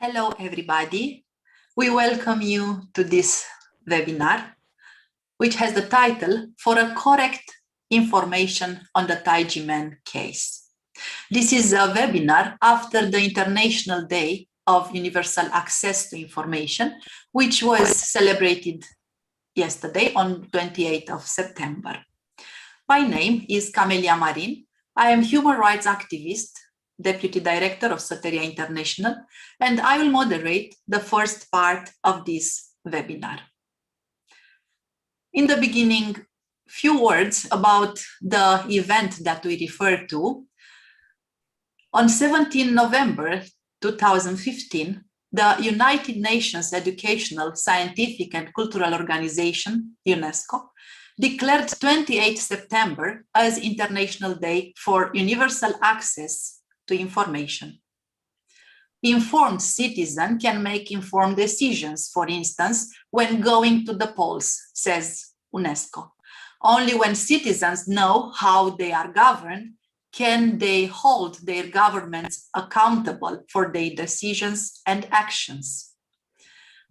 Hello, everybody. We welcome you to this webinar, which has the title For a Correct Information on the Taiji Man Case. This is a webinar after the International Day of Universal Access to Information, which was celebrated yesterday on 28th of September. My name is Camelia Marin. I am human rights activist, Deputy Director of Soteria International, and I will moderate the first part of this webinar. In the beginning, few words about the event that we refer to. On 17 November 2015, the United Nations Educational, Scientific and Cultural Organization, UNESCO, declared 28 September as International Day for Universal Access to Information. Informed citizen can make informed decisions, for instance, when going to the polls, says UNESCO. Only when citizens know how they are governed can they hold their governments accountable for their decisions and actions.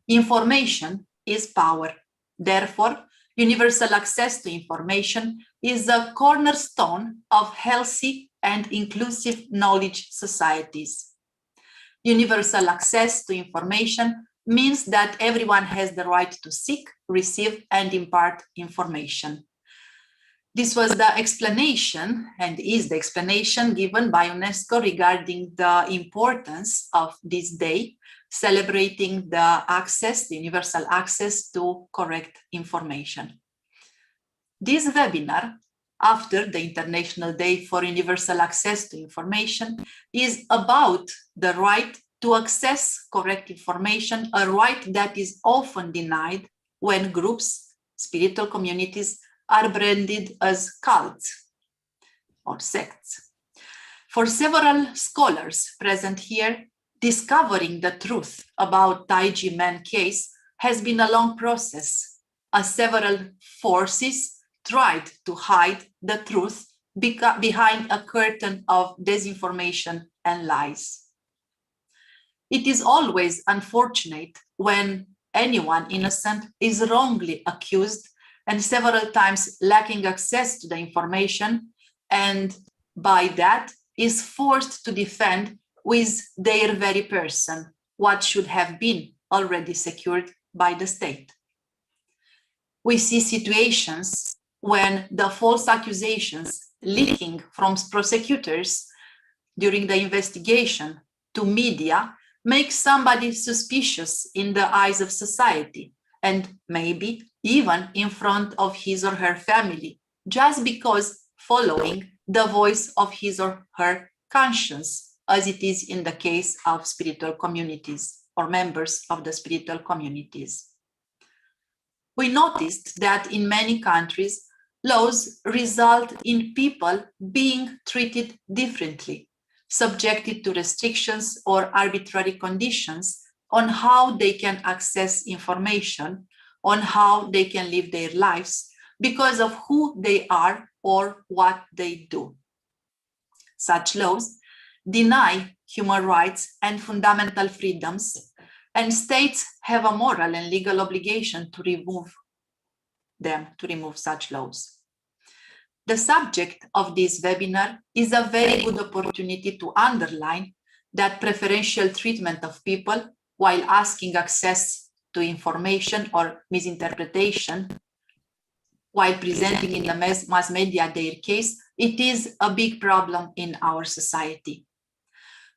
Information is power. Therefore, universal access to information is a cornerstone of healthy and inclusive knowledge societies. Universal access to information means that everyone has the right to seek, receive, and impart information. This was the explanation, and is the explanation given by UNESCO regarding the importance of this day, celebrating the access, the universal access to correct information. This webinar, after the International Day for Universal Access to Information, is about the right to access correct information, a right that is often denied when groups, spiritual communities, are branded as cults or sects. For several scholars present here, discovering the truth about Taiji Man case has been a long process, as several forces tried to hide the truth behind a curtain of disinformation and lies. It is always unfortunate when anyone innocent is wrongly accused and several times lacking access to the information, and by that is forced to defend with their very person what should have been already secured by the state. We see situations when the false accusations leaking from prosecutors during the investigation to media make somebody suspicious in the eyes of society, and maybe even in front of his or her family, just because following the voice of his or her conscience, as it is in the case of spiritual communities or members of the spiritual communities. We noticed that in many countries, laws result in people being treated differently, subjected to restrictions or arbitrary conditions on how they can access information, on how they can live their lives because of who they are or what they do. Such laws deny human rights and fundamental freedoms, and states have a moral and legal obligation to remove such laws. The subject of this webinar is a very good opportunity to underline that preferential treatment of people while asking access to information or misinterpretation, while presenting in the mass media their case, it is a big problem in our society.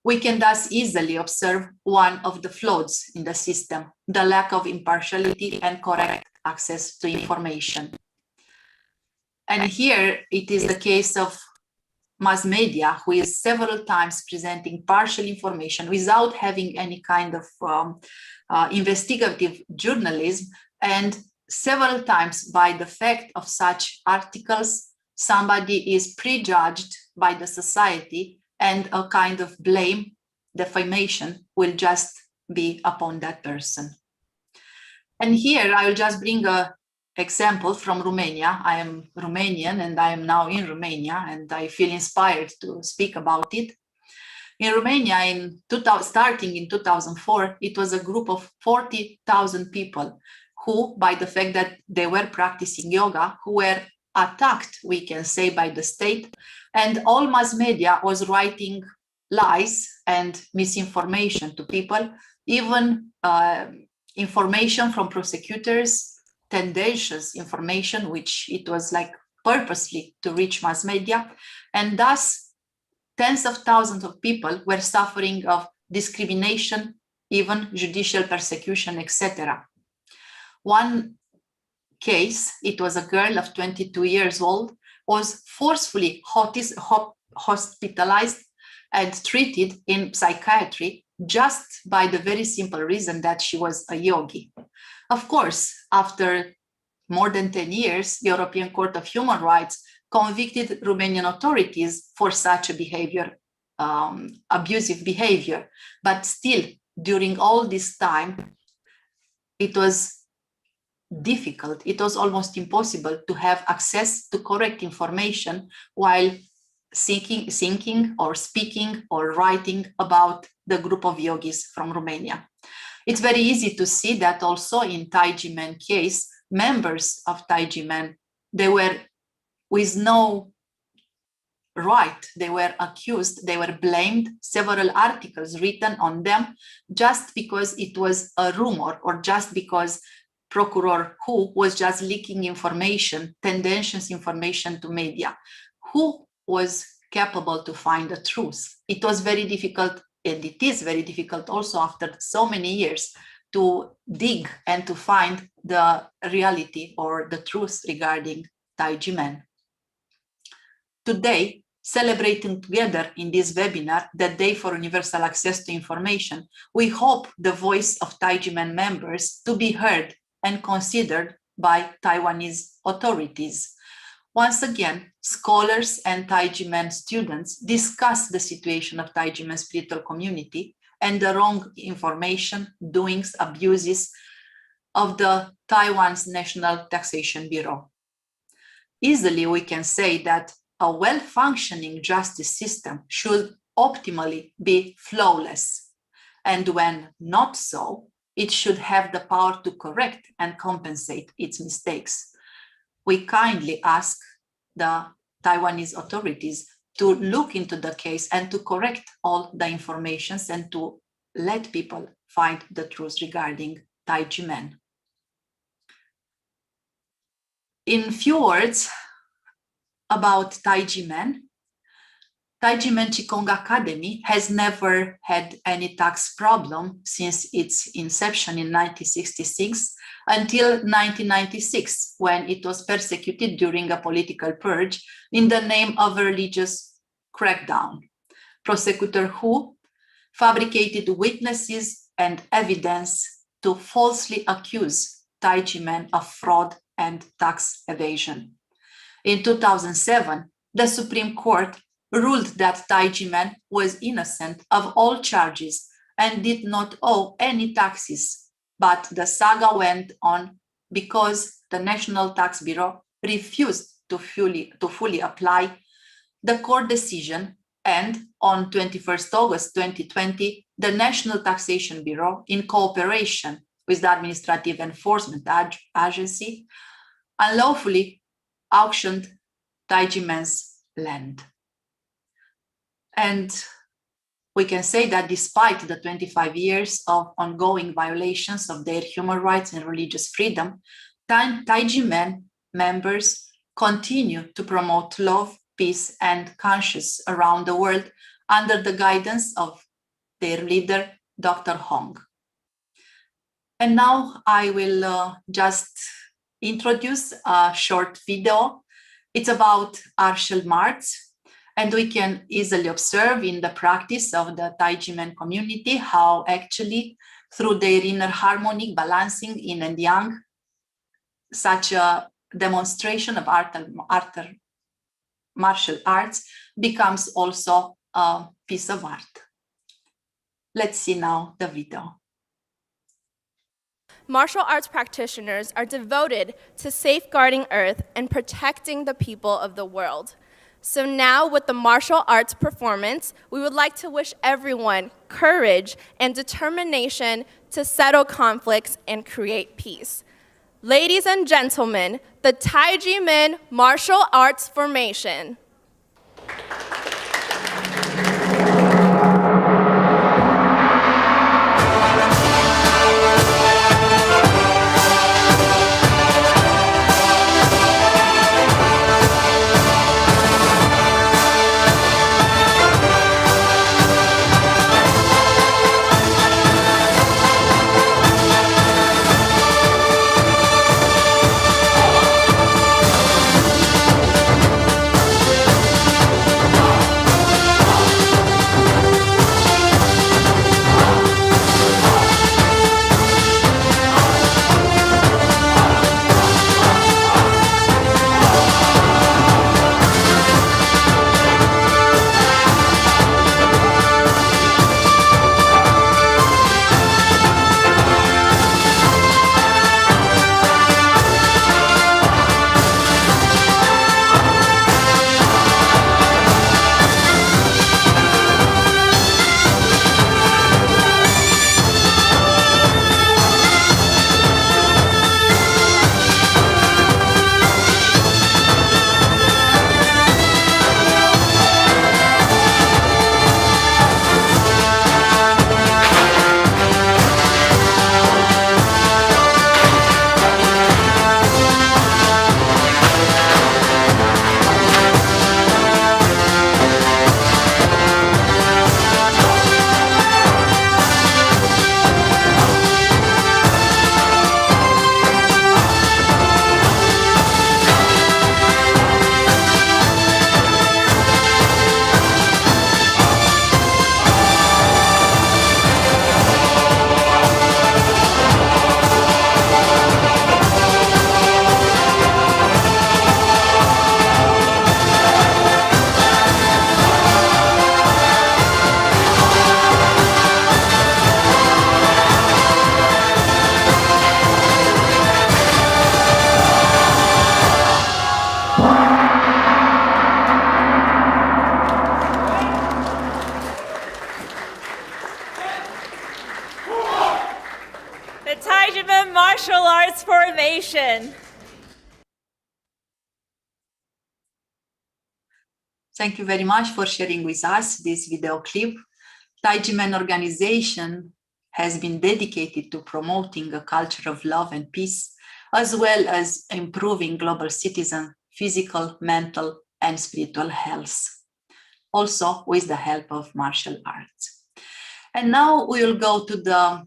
We can thus easily observe one of the flaws in the system, the lack of impartiality and correct access to information. And here it is the case of mass media, who is several times presenting partial information without having any kind of investigative journalism, and several times by the fact of such articles, somebody is prejudged by the society and a kind of blame, defamation will just be upon that person. And here I will just bring an example from Romania. I am Romanian and I am now in Romania and I feel inspired to speak about it. In Romania, starting in 2004, it was a group of 40,000 people who, by the fact that they were practicing yoga, who were attacked, we can say, by the state, and all mass media was writing lies and misinformation to people, even information from prosecutors, tendentious information, which it was like purposely to reach mass media, and thus tens of thousands of people were suffering of discrimination, even judicial persecution, etc. One case, it was a girl of 22 years old, was forcefully hospitalized and treated in psychiatry just by the very simple reason that she was a yogi. Of course, after more than 10 years, the European Court of Human Rights convicted Romanian authorities for such a behavior, abusive behavior. But still, during all this time, it was difficult. It was almost impossible to have access to correct information while thinking or speaking or writing about the group of yogis from Romania. It's very easy to see that also in Taiji Men case, members of Taiji Men, they were with no right, they were accused, they were blamed, several articles written on them just because it was a rumor or just because Procureur Hu was just leaking information, tendentious information to media. Who was capable to find the truth? It was very difficult, and it is very difficult also after so many years to dig and to find the reality or the truth regarding Taiji Men. Today, celebrating together in this webinar, the Day for Universal Access to Information, we hope the voice of Taiji Men members to be heard and considered by Taiwanese authorities. Once again, scholars and Taiji Men students discuss the situation of Taiji Men spiritual community and the wrong information, doings, abuses of the Taiwan's National Taxation Bureau. Easily, we can say that a well-functioning justice system should optimally be flawless. And when not so, it should have the power to correct and compensate its mistakes. We kindly ask the Taiwanese authorities to look into the case and to correct all the informations and to let people find the truth regarding Taiji Men. In few words about Taiji Men, Taiji Men Qigong Academy has never had any tax problem since its inception in 1966 until 1996, when it was persecuted during a political purge in the name of a religious crackdown. Prosecutor Hu fabricated witnesses and evidence to falsely accuse Taiji Men of fraud and tax evasion. In 2007, the Supreme Court ruled that Taiji Men was innocent of all charges and did not owe any taxes, but the saga went on because the National Tax Bureau refused to fully apply the court decision, and on 21st August 2020, the National Taxation Bureau, in cooperation with the Administrative Enforcement Agency, unlawfully auctioned Taiji Men's land. And we can say that despite the 25 years of ongoing violations of their human rights and religious freedom, Taiji Men members continue to promote love, peace, and conscience around the world under the guidance of their leader, Dr. Hong. And now I will just introduce a short video. It's about Arshel Marz, and we can easily observe in the practice of the Taiji Men community how actually through their inner harmonic balancing yin and yang, such a demonstration of martial arts becomes also a piece of art. Let's see now the video. Martial arts practitioners are devoted to safeguarding Earth and protecting the people of the world. So now, with the martial arts performance, we would like to wish everyone courage and determination to settle conflicts and create peace. Ladies and gentlemen, the Taiji Men Martial Arts Formation. The Taiji Men Martial Arts Formation. Thank you very much for sharing with us this video clip. Taiji Men organization has been dedicated to promoting a culture of love and peace, as well as improving global citizen physical, mental, and spiritual health, also with the help of martial arts. And now we will go to the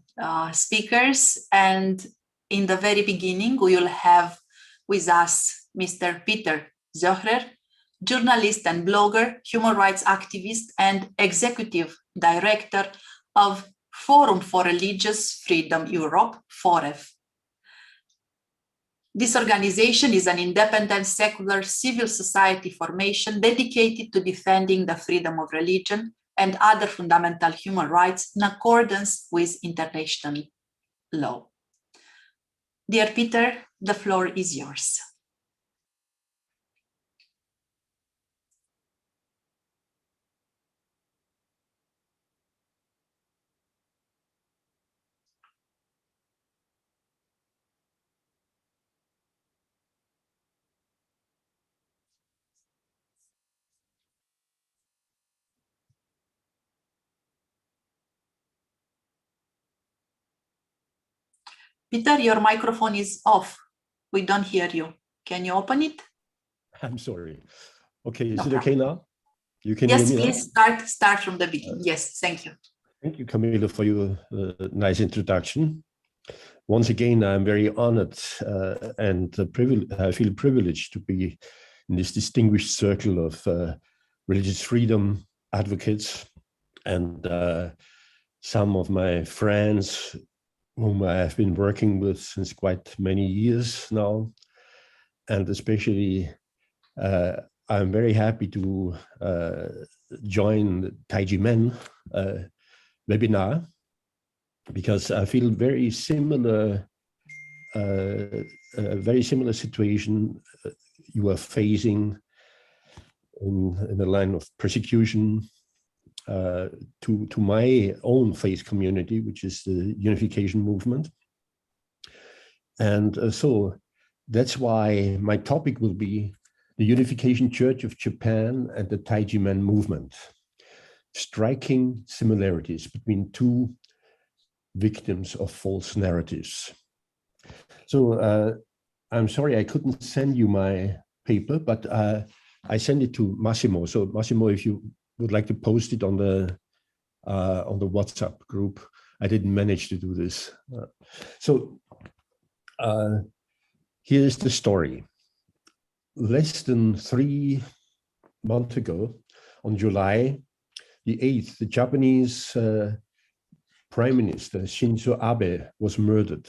speakers, and in the very beginning, we will have with us Mr. Peter Zohrer, journalist and blogger, human rights activist, and executive director of Forum for Religious Freedom Europe, FOREF. This organization is an independent, secular, civil society formation dedicated to defending the freedom of religion and other fundamental human rights in accordance with international law. Dear Peter, the floor is yours. Peter, your microphone is off. We don't hear you. Can you open it? I'm sorry. Okay, is No it problem. okay now? You can Yes, hear me please start from the beginning. Yes, thank you. Thank you, Camilla, for your nice introduction. Once again, I'm very honored and I feel privileged to be in this distinguished circle of religious freedom advocates and some of my friends whom I have been working with since quite many years now. And especially, I'm very happy to join the Taiji Men webinar, because I feel very similar situation you are facing in the line of persecution to my own faith community, which is the Unification Movement. And so that's why my topic will be the Unification Church of Japan and the Taiji-Man movement, striking similarities between two victims of false narratives. So I'm sorry I couldn't send you my paper, but I sent it to Massimo. So Massimo, if you would like to post it on the WhatsApp group, I didn't manage to do this. Here's the story. Less than 3 months ago, on July the 8th, the Japanese Prime Minister Shinzo Abe was murdered.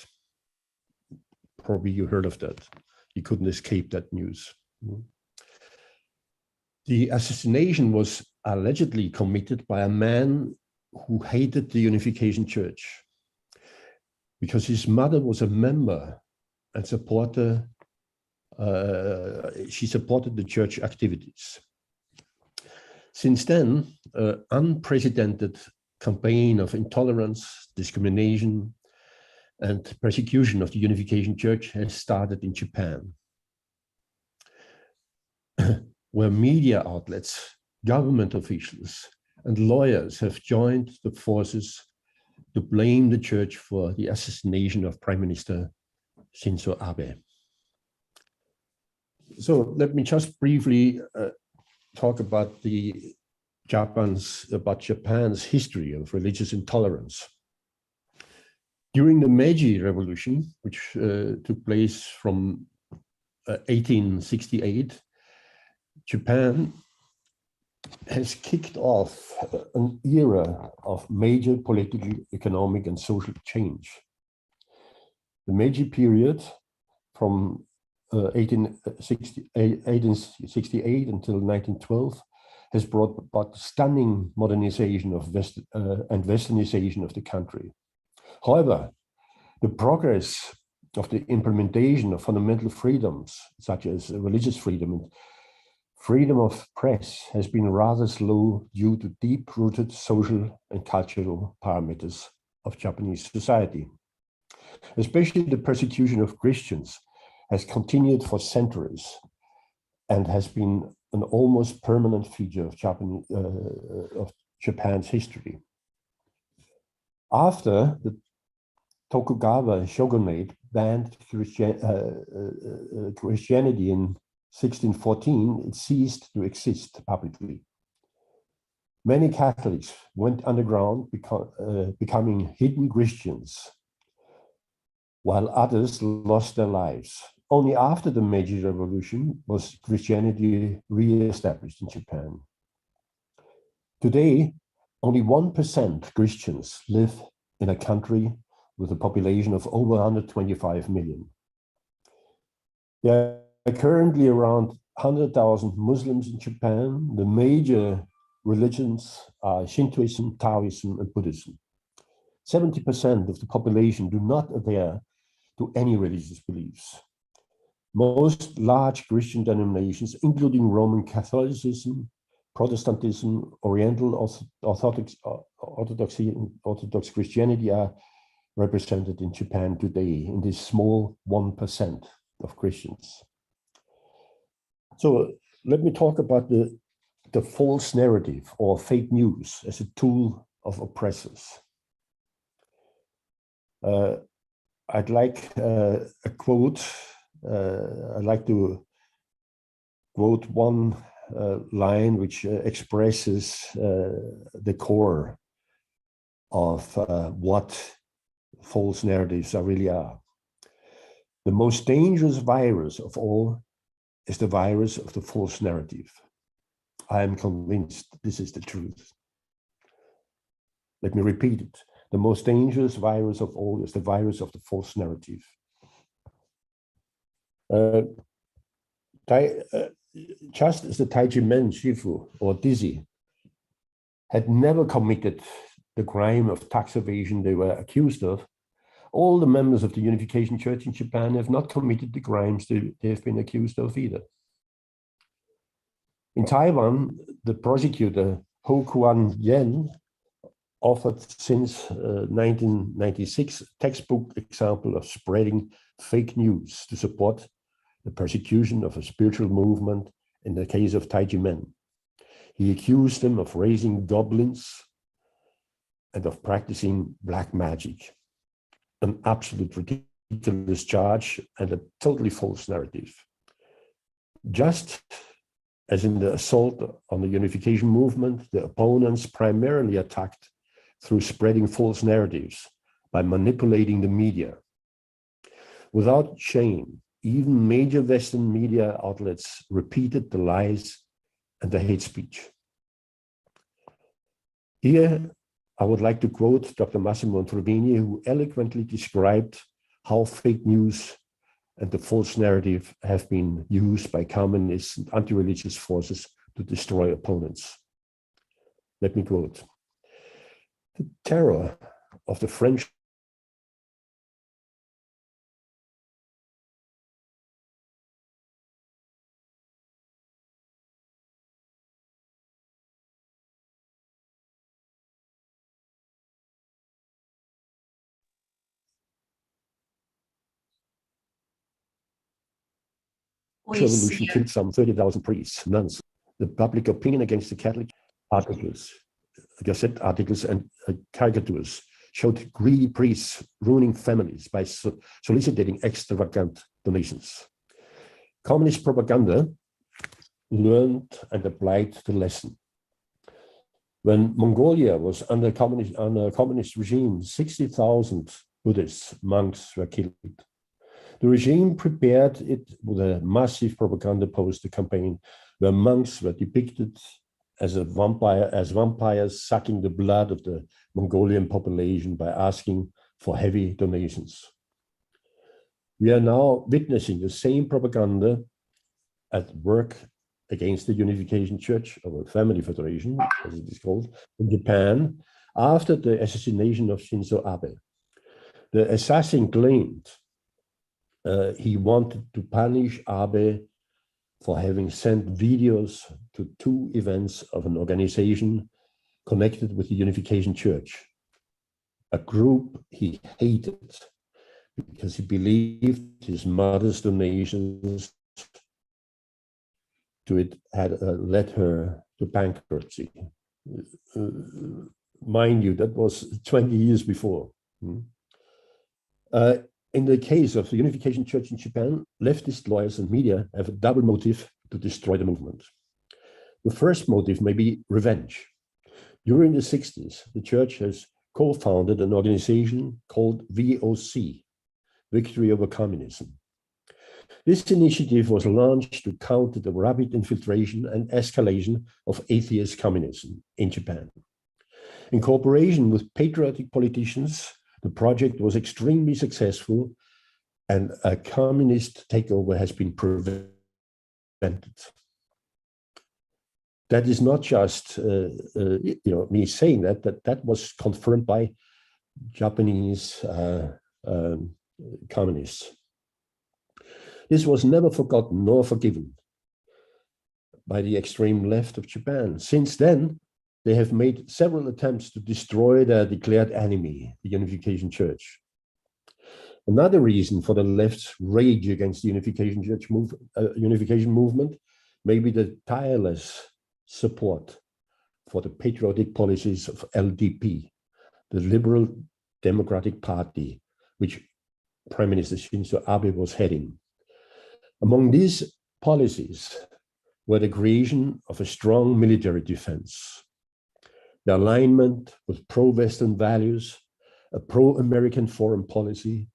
Probably you heard of that. You couldn't escape that news. The assassination was allegedly committed by a man who hated the Unification Church because his mother was a member and she supported the church activities. Since then, an unprecedented campaign of intolerance, discrimination, and persecution of the Unification Church has started in Japan, where media outlets, government officials, and lawyers have joined the forces to blame the church for the assassination of Prime Minister Shinzo Abe. So let me just briefly talk about Japan's history of religious intolerance. During the Meiji Revolution, which took place from 1868, Japan has kicked off an era of major political, economic, and social change. The Meiji period from 1868 until 1912 has brought about stunning modernization of and westernization of the country. However, the progress of the implementation of fundamental freedoms, such as religious freedom and freedom of press, has been rather slow due to deep-rooted social and cultural parameters of Japanese society. Especially the persecution of Christians has continued for centuries and has been an almost permanent feature of Japan's history. After the Tokugawa shogunate banned Christianity in 1614, it ceased to exist publicly. Many Catholics went underground, becoming hidden Christians, while others lost their lives. Only after the Meiji Revolution was Christianity re-established in Japan. Today, only 1% Christians live in a country with a population of over 125 million. There are currently around 100,000 Muslims in Japan. The major religions are Shintoism, Taoism, and Buddhism. 70% of the population do not adhere to any religious beliefs. Most large Christian denominations, including Roman Catholicism, Protestantism, Oriental Orthodox Christianity, are represented in Japan today in this small 1% of Christians. So let me talk about the false narrative or fake news as a tool of oppressors. I'd like a quote. I'd like to quote one line which expresses the core of what false narratives really are. The most dangerous virus of all is the virus of the false narrative. I am convinced this is the truth. Let me repeat it. The most dangerous virus of all is the virus of the false narrative. Just as the Taiji-Men Shifu, or Dizzy, had never committed the crime of tax evasion they were accused of, all the members of the Unification Church in Japan have not committed the crimes they have been accused of either. In Taiwan, the prosecutor Ho Kuan Yen offered since 1996 a textbook example of spreading fake news to support the persecution of a spiritual movement in the case of Taiji Men. He accused them of raising goblins and of practicing black magic, an absolute ridiculous charge and a totally false narrative. Just as in the assault on the unification movement, the opponents primarily attacked through spreading false narratives by manipulating the media. Without shame, even major Western media outlets repeated the lies and the hate speech. Here, I would like to quote Dr. Massimo Truvini, who eloquently described how fake news and the false narrative have been used by communist and anti-religious forces to destroy opponents. Let me quote: "The terror of the French Revolution killed some 30,000 priests, nuns. The public opinion against the Catholic articles, Gazette articles and caricatures showed greedy priests ruining families by soliciting extravagant donations. Communist propaganda learned and applied the lesson. When Mongolia was under communist regime, 60,000 Buddhist monks were killed. The regime prepared it with a massive propaganda poster campaign where monks were depicted as vampires sucking the blood of the Mongolian population by asking for heavy donations. We are now witnessing the same propaganda at work against the Unification Church, or Family Federation, as it is called, in Japan, after the assassination of Shinzo Abe. The assassin claimed he wanted to punish Abe for having sent videos to 2 events of an organization connected with the Unification Church, a group he hated because he believed his mother's donations to it had led her to bankruptcy. Mind you, that was 20 years before. In the case of the Unification Church in Japan, leftist lawyers and media have a double motive to destroy the movement. The first motive may be revenge. During the 60s, the church has co-founded an organization called VOC, Victory Over Communism. This initiative was launched to counter the rapid infiltration and escalation of atheist communism in Japan. In cooperation with patriotic politicians, the project was extremely successful and a communist takeover has been prevented. That is not just me saying that was confirmed by Japanese communists. This was never forgotten nor forgiven by the extreme left of Japan. Since then, they have made several attempts to destroy their declared enemy, the Unification Church. Another reason for the left's rage against the Unification Church unification movement may be the tireless support for the patriotic policies of LDP, the Liberal Democratic Party, which Prime Minister Shinzo Abe was heading. Among these policies were the creation of a strong military defense, the alignment with pro-Western values, a pro-American foreign policy,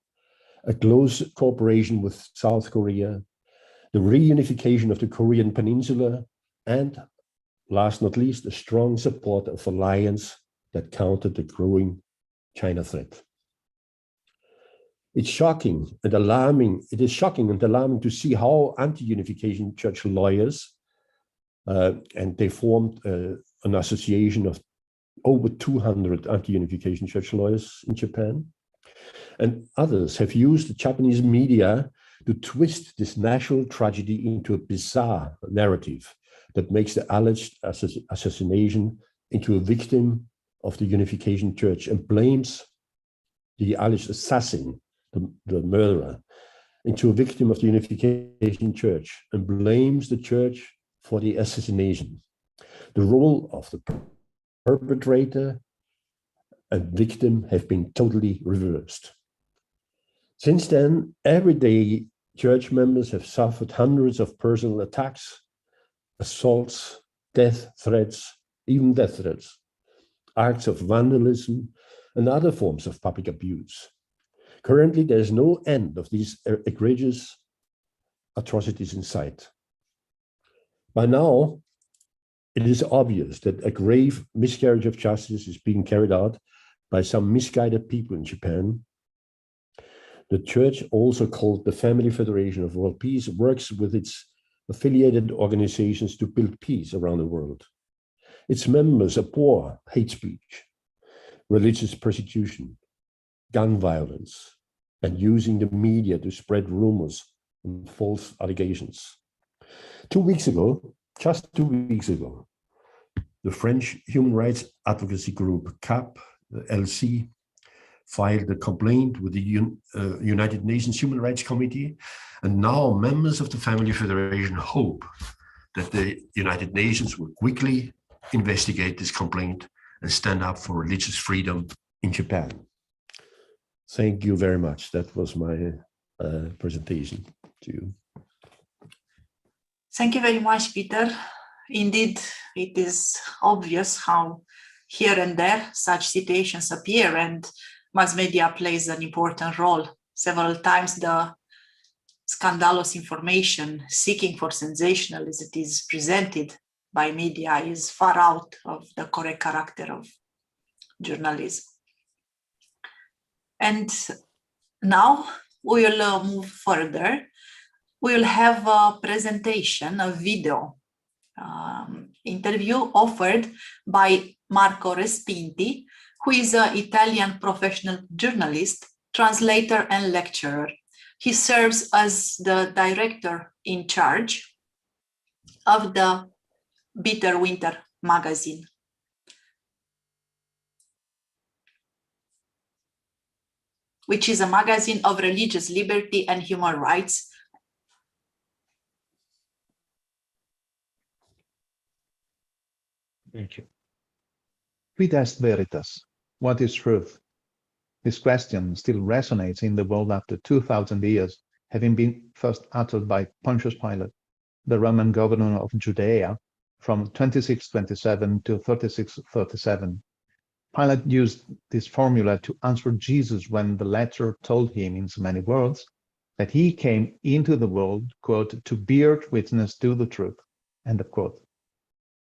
a close cooperation with South Korea, the reunification of the Korean Peninsula, and last not least, a strong support of alliance that countered the growing China threat. It is shocking and alarming to see how anti-Unification Church lawyers, and they formed an association of over 200 anti-Unification Church lawyers in Japan, and others have used the Japanese media to twist this national tragedy into a bizarre narrative that makes the alleged assassination into a victim of the Unification Church and blames the alleged assassin, the murderer, into a victim of the Unification Church and blames the church for the assassination. The role of the perpetrator and victim have been totally reversed. Since then, everyday church members have suffered hundreds of personal attacks, assaults, death threats, even death threats, acts of vandalism, and other forms of public abuse. Currently, there is no end of these egregious atrocities in sight. By now, it is obvious that a grave miscarriage of justice is being carried out by some misguided people in Japan. The church, also called the Family Federation of World Peace, works with its affiliated organizations to build peace around the world. Its members abhor hate speech, religious persecution, gun violence, and using the media to spread rumors and false allegations. 2 weeks ago, just 2 weeks ago, the French human rights advocacy group CAP, the LC, filed a complaint with the United Nations Human Rights Committee, and now members of the Family Federation hope that the United Nations will quickly investigate this complaint and stand up for religious freedom in Japan. Thank you very much. That was my presentation to you. Thank you very much, Peter. Indeed, it is obvious how here and there such situations appear, and mass media plays an important role. Several times the scandalous information seeking for sensationalism that is presented by media is far out of the correct character of journalism. And now we will move further. We will have a presentation, a video interview offered by Marco Respinti, who is an Italian professional journalist, translator, and lecturer. He serves as the director in charge of the Bitter Winter magazine. Which is a magazine of religious liberty and human rights. Thank you. Quid est veritas? What is truth? This question still resonates in the world after 2,000 years, having been first uttered by Pontius Pilate, the Roman governor of Judea, from 2627 to 3637. Pilate used this formula to answer Jesus when the latter told him in so many words that he came into the world, quote, to bear witness to the truth, end of quote.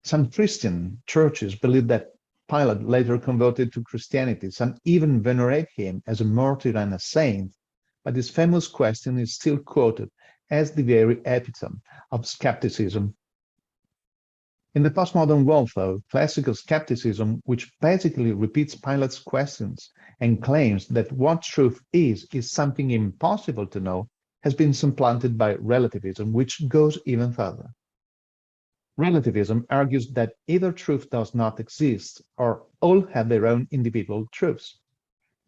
Some Christian churches believe that Pilate later converted to Christianity. Some even venerate him as a martyr and a saint, but this famous question is still quoted as the very epitome of skepticism. In the postmodern world, though, classical skepticism, which basically repeats Pilate's questions and claims that what truth is something impossible to know, has been supplanted by relativism, which goes even further. Relativism argues that either truth does not exist or all have their own individual truths.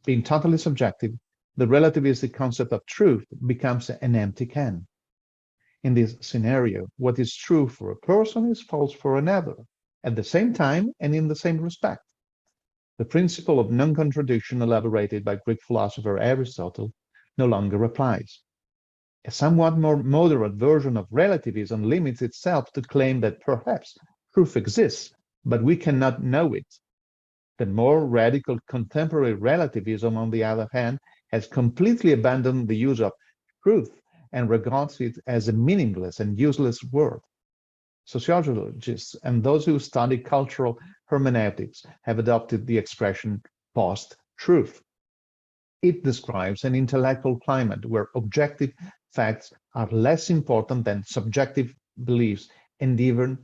Being totally subjective, the relativistic concept of truth becomes an empty can. In this scenario, what is true for a person is false for another, at the same time and in the same respect. The principle of non-contradiction elaborated by Greek philosopher Aristotle no longer applies. A somewhat more moderate version of relativism limits itself to claim that perhaps truth exists, but we cannot know it. The more radical contemporary relativism, on the other hand, has completely abandoned the use of truth and regards it as a meaningless and useless word. Sociologists and those who study cultural hermeneutics have adopted the expression post-truth. It describes an intellectual climate where objective facts are less important than subjective beliefs and even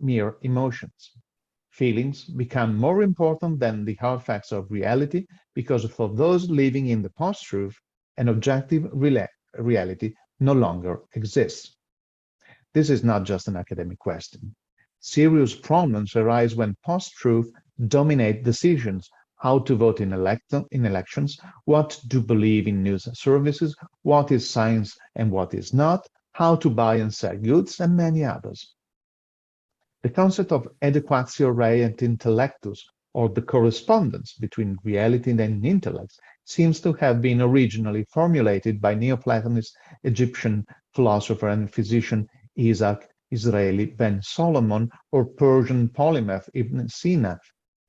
mere emotions. Feelings become more important than the hard facts of reality because for those living in the post-truth, an objective reality no longer exists. This is not just an academic question. Serious problems arise when post-truth dominate decisions: how to vote in elections, what to believe in news services, what is science and what is not, how to buy and sell goods, and many others. The concept of adequatio rei et intellectus, or the correspondence between reality and intellect, seems to have been originally formulated by Neoplatonist Egyptian philosopher and physician Isaac Israeli ben Solomon, or Persian polymath Ibn Sina,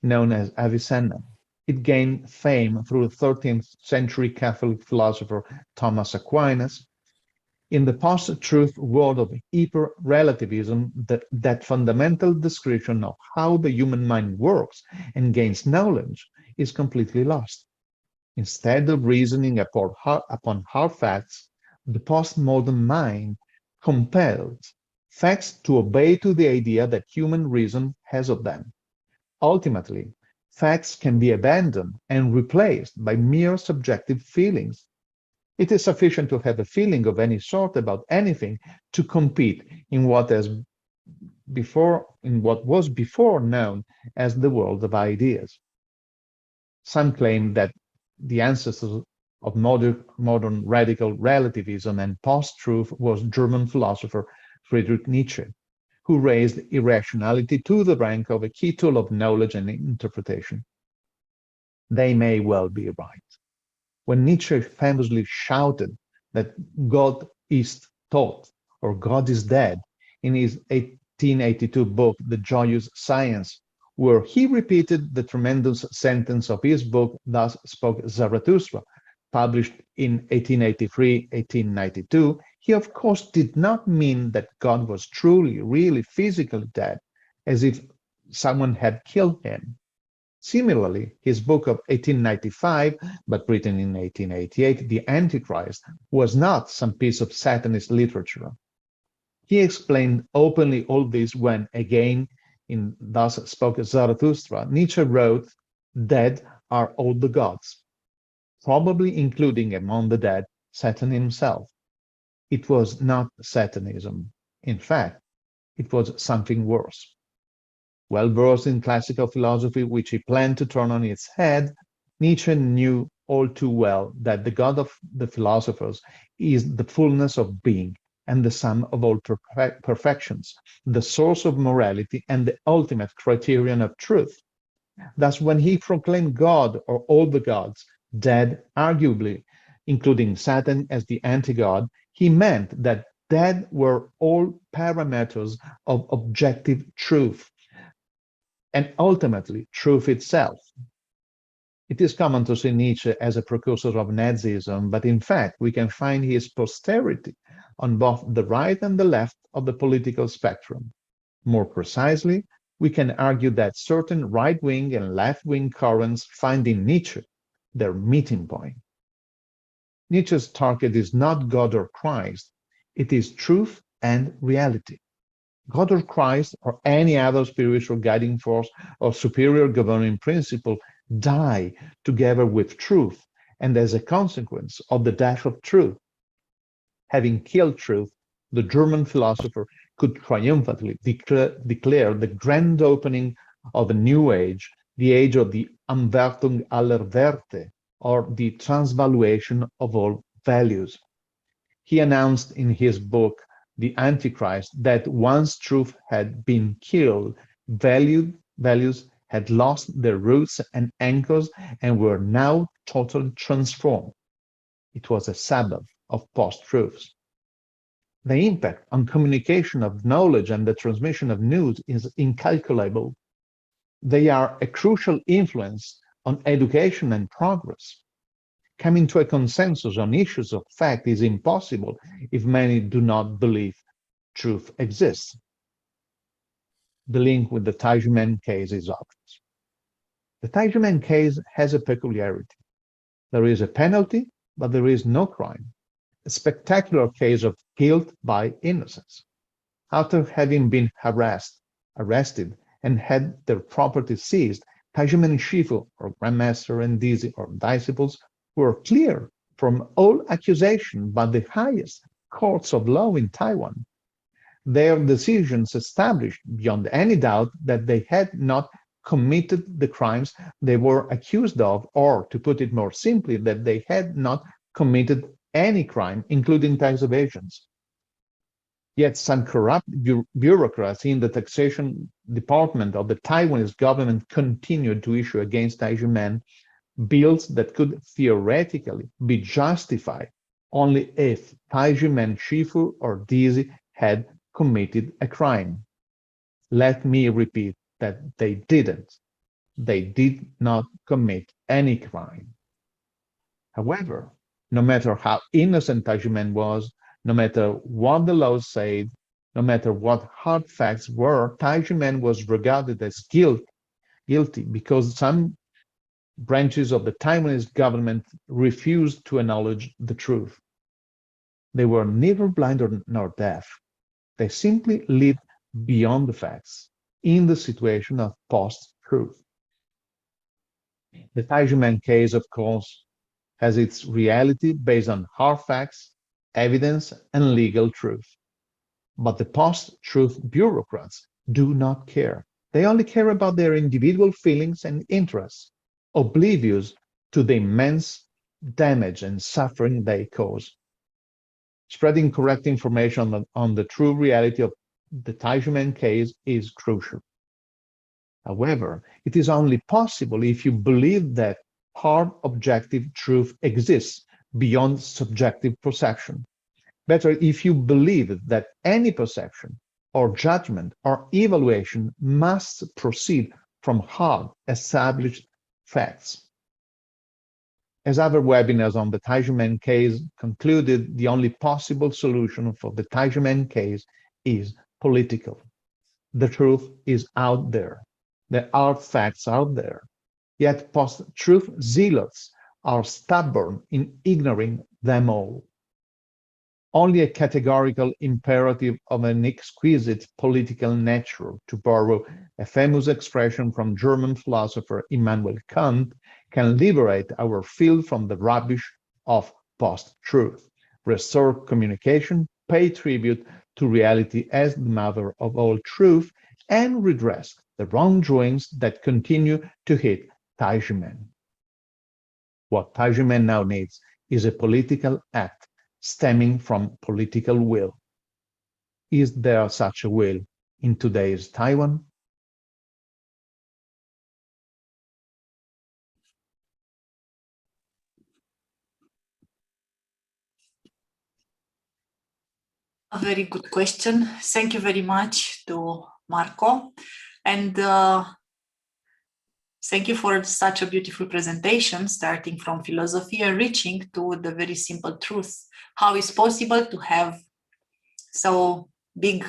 known as Avicenna. It gained fame through 13th century Catholic philosopher Thomas Aquinas. In the post-truth world of hyper-relativism, that fundamental description of how the human mind works and gains knowledge is completely lost. Instead of reasoning upon hard facts, the postmodern mind compels facts to obey to the idea that human reason has of them. Ultimately, facts can be abandoned and replaced by mere subjective feelings. It is sufficient to have a feeling of any sort about anything to compete in what was before known as the world of ideas. Some claim that the ancestors of modern radical relativism and post-truth was German philosopher Friedrich Nietzsche, who raised irrationality to the rank of a key tool of knowledge and interpretation. They may well be right. When Nietzsche famously shouted that God is taught or God is dead in his 1882 book, The Joyous Science, where he repeated the tremendous sentence of his book, Thus Spoke Zarathustra, published in 1883-1892, he of course did not mean that God was truly, really physically dead, as if someone had killed him. Similarly, his book of 1895, but written in 1888, The Antichrist, was not some piece of Satanist literature. He explained openly all this when, again, in Thus Spoke Zarathustra, Nietzsche wrote, "Dead are all the gods," probably including among the dead Satan himself. It was not Satanism. In fact, it was something worse. Well versed in classical philosophy, which he planned to turn on its head, Nietzsche knew all too well that the God of the philosophers is the fullness of being and the sum of all perfections, the source of morality and the ultimate criterion of truth. Thus, when he proclaimed God or all the gods dead, arguably including Satan as the anti-God, he meant that dead were all parameters of objective truth, and ultimately truth itself. It is common to see Nietzsche as a precursor of Nazism, but in fact we can find his posterity on both the right and the left of the political spectrum. More precisely, we can argue that certain right-wing and left-wing currents find in Nietzsche their meeting point. Nietzsche's target is not God or Christ, it is truth and reality. God or Christ or any other spiritual guiding force or superior governing principle die together with truth, and as a consequence of the death of truth. Having killed truth, the German philosopher could triumphantly declare the grand opening of a new age, the age of the Umwertung aller Werte, or the transvaluation of all values. He announced in his book, The Antichrist, that once truth had been killed, values had lost their roots and anchors and were now totally transformed. It was a Sabbath of post-truths. The impact on communication of knowledge and the transmission of news is incalculable. They are a crucial influence on education and progress. Coming to a consensus on issues of fact is impossible if many do not believe truth exists. The link with the Taijumen case is obvious. The Taijumen case has a peculiarity. There is a penalty, but there is no crime. A spectacular case of guilt by innocence. After having been arrested, and had their property seized, Taijumen Shifu, or Grandmaster and disciples, were cleared from all accusation by the highest courts of law in Taiwan. Their decisions established beyond any doubt that they had not committed the crimes they were accused of, or to put it more simply, that they had not committed any crime, including tax evasions. Yet some corrupt bureaucrats in the taxation department of the Taiwanese government continued to issue against Taijimen bills that could theoretically be justified only if Taijimen Shifu or Dizi had committed a crime. Let me repeat that they didn't. They did not commit any crime. However, no matter how innocent Taijimen was, no matter what the law said, no matter what hard facts were, Taijimen was regarded as guilty because some branches of the Taiwanese government refused to acknowledge the truth. They were neither blind nor deaf. They simply lived beyond the facts, in the situation of post-truth. The Taijimen case, of course, has its reality based on hard facts, evidence, and legal truth. But the post-truth bureaucrats do not care. They only care about their individual feelings and interests, oblivious to the immense damage and suffering they cause. Spreading correct information on the true reality of the Taijimen case is crucial. However, it is only possible if you believe that hard objective truth exists beyond subjective perception. Better if you believe that any perception or judgment or evaluation must proceed from hard established facts. As other webinars on the Taijimen case concluded, the only possible solution for the Taijimen case is political. The truth is out there. The hard facts out there. Yet post-truth zealots are stubborn in ignoring them all. Only a categorical imperative of an exquisite political nature, to borrow a famous expression from German philosopher Immanuel Kant, can liberate our field from the rubbish of post-truth, restore communication, pay tribute to reality as the mother of all truth, and redress the wrongdoings that continue to hit Taijimen. What Taijimen now needs is a political act stemming from political will. Is there such a will in today's Taiwan? A very good question. Thank you very much to Marco. And thank you for such a beautiful presentation, starting from philosophy and reaching to the very simple truth. How is possible to have so big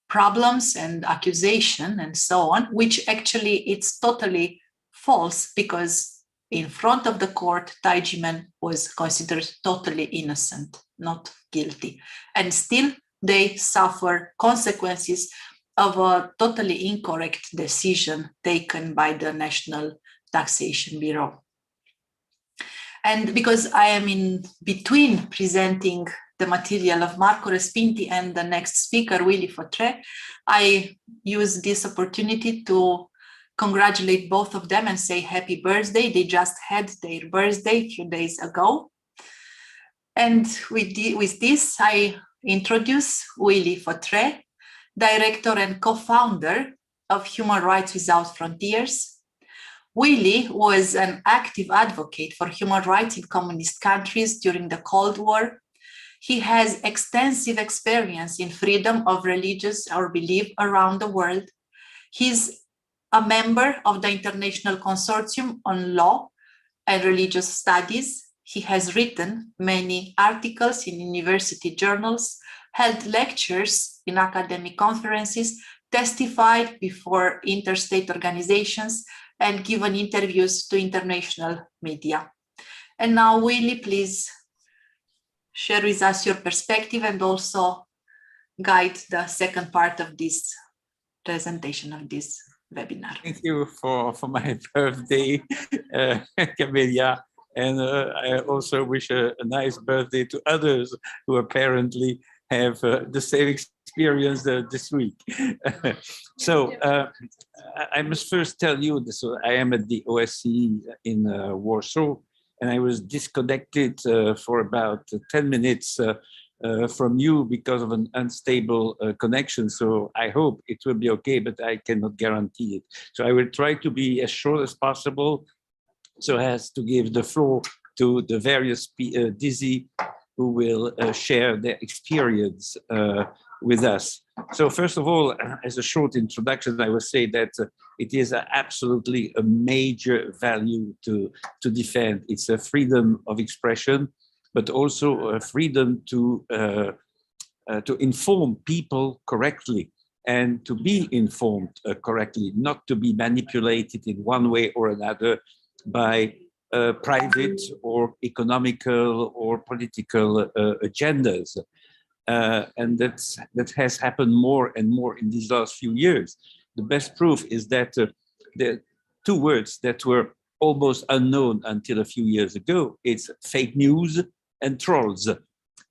problems and accusation and so on, which actually it's totally false, because in front of the court, Taijimen was considered totally innocent, not guilty. And still they suffer consequences of a totally incorrect decision taken by the National Taxation Bureau. And because I am in between presenting the material of Marco Respinti and the next speaker, Willy Fautré, I use this opportunity to congratulate both of them and say happy birthday. They just had their birthday a few days ago. And with this, I introduce Willy Fautré, director and co-founder of Human Rights Without Frontiers. Willy was an active advocate for human rights in communist countries during the Cold War. He has extensive experience in freedom of religious or belief around the world. He's a member of the International Consortium on Law and Religious Studies. He has written many articles in university journals, held lectures in academic conferences, testified before interstate organizations, and given interviews to international media. And now, Willy, please share with us your perspective and also guide the second part of this presentation of this webinar. Thank you for my birthday, Camelia. And I also wish a nice birthday to others who apparently have the same experienced this week. So I must first tell you this. I am at the OSCE in Warsaw, and I was disconnected for about 10 minutes from you because of an unstable connection. So I hope it will be okay, but I cannot guarantee it. So I will try to be as short as possible so as to give the floor to the various DISI who will share their experience with us. So first of all, as a short introduction, I will say that it is absolutely a major value to defend. It's a freedom of expression, but also a freedom to inform people correctly and to be informed correctly, not to be manipulated in one way or another by private or economical or political agendas. And that has happened more and more in these last few years. The best proof is that the two words that were almost unknown until a few years ago, it's fake news and trolls.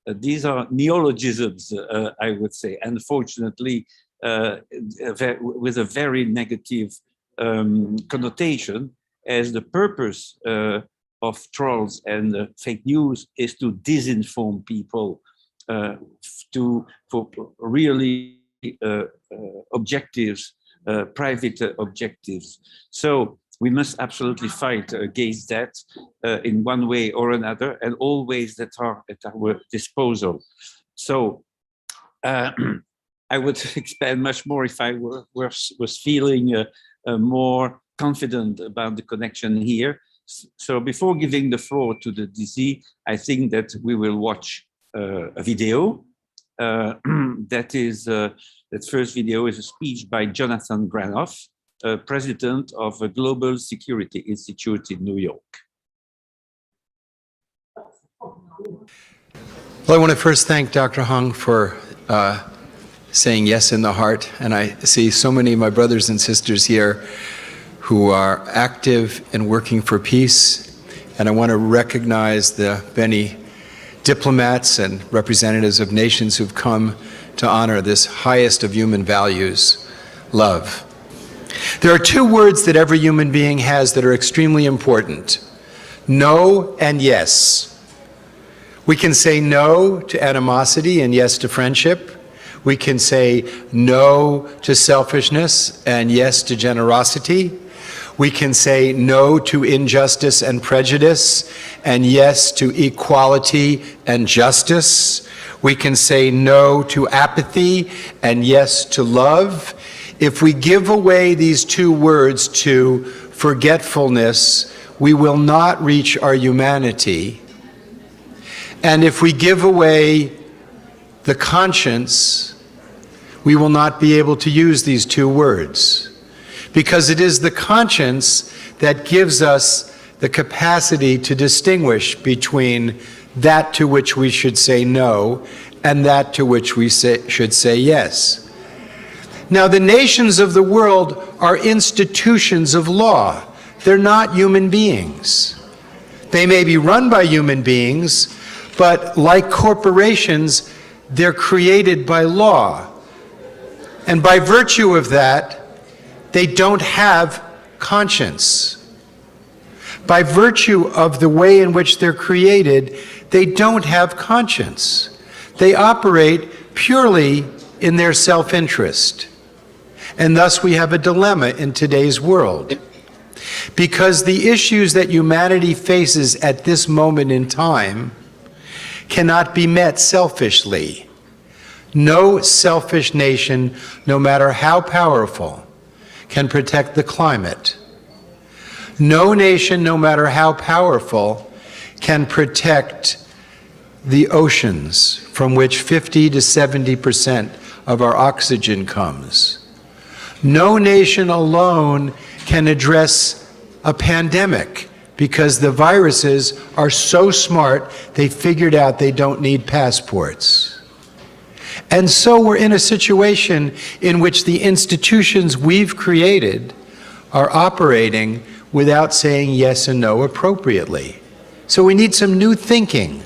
These are neologisms, I would say, unfortunately, with a very negative connotation, as the purpose of trolls and fake news is to disinform people for really objectives, private objectives. So we must absolutely fight against that in one way or another, and all ways that are at our disposal. So I would expand much more if I was feeling more confident about the connection here. So before giving the floor to the DISI, I think that we will watch a video. That first video is a speech by Jonathan Granoff, president of a Global Security Institute in New York. Well, I want to first thank Dr. Hung for saying yes in the heart. And I see so many of my brothers and sisters here who are active and working for peace. And I want to recognize the many diplomats and representatives of nations who've come to honor this highest of human values, love. There are two words that every human being has that are extremely important: no and yes. We can say no to animosity and yes to friendship. We can say no to selfishness and yes to generosity. We can say no to injustice and prejudice and yes to equality and justice. We can say no to apathy and yes to love. If we give away these two words to forgetfulness, we will not reach our humanity. And if we give away the conscience, we will not be able to use these two words. Because it is the conscience that gives us the capacity to distinguish between that to which we should say no and that to which we should say yes. Now, the nations of the world are institutions of law. They're not human beings. They may be run by human beings, but like corporations, they're created by law. And by virtue of that, they don't have conscience. By virtue of the way in which they're created, they don't have conscience. They operate purely in their self-interest. And thus we have a dilemma in today's world. Because the issues that humanity faces at this moment in time cannot be met selfishly. No selfish nation, no matter how powerful, can protect the climate. No nation, no matter how powerful, can protect the oceans, from which 50 to 70% of our oxygen comes. No nation alone can address a pandemic, because the viruses are so smart, they figured out they don't need passports. And so we're in a situation in which the institutions we've created are operating without saying yes and no appropriately. So we need some new thinking.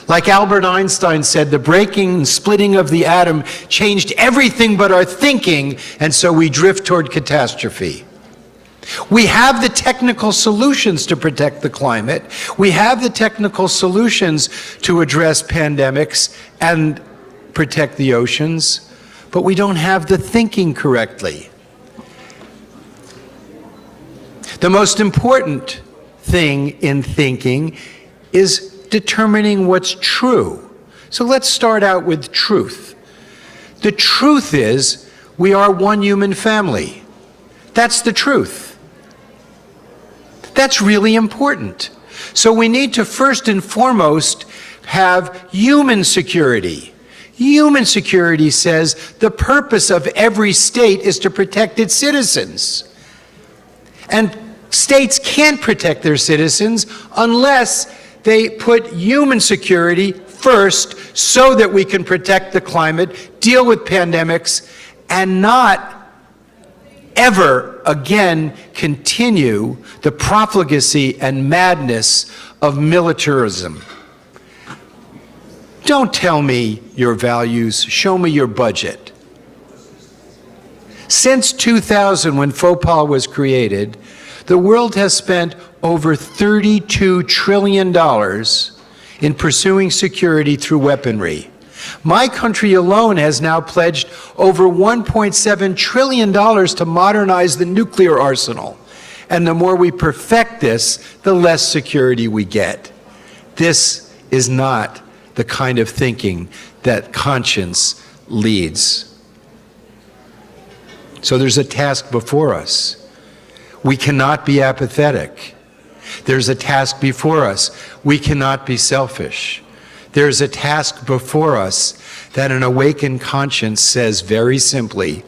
Like Albert Einstein said, the breaking and splitting of the atom changed everything but our thinking, and so we drift toward catastrophe. We have the technical solutions to protect the climate. We have the technical solutions to address pandemics and protect the oceans, but we don't have the thinking correctly. The most important thing in thinking is determining what's true. So let's start out with truth. The truth is we are one human family. That's the truth. That's really important. So we need to first and foremost have human security. Human security says the purpose of every state is to protect its citizens. And states can't protect their citizens unless they put human security first so that we can protect the climate, deal with pandemics, and not ever again continue the profligacy and madness of militarism. Don't tell me your values, show me your budget. Since 2000, when FOPAL was created, the world has spent over $32 trillion in pursuing security through weaponry. My country alone has now pledged over $1.7 trillion to modernize the nuclear arsenal. And the more we perfect this, the less security we get. This is not the kind of thinking that conscience leads. So there's a task before us. We cannot be apathetic. There's a task before us. We cannot be selfish. There's a task before us that an awakened conscience says very simply,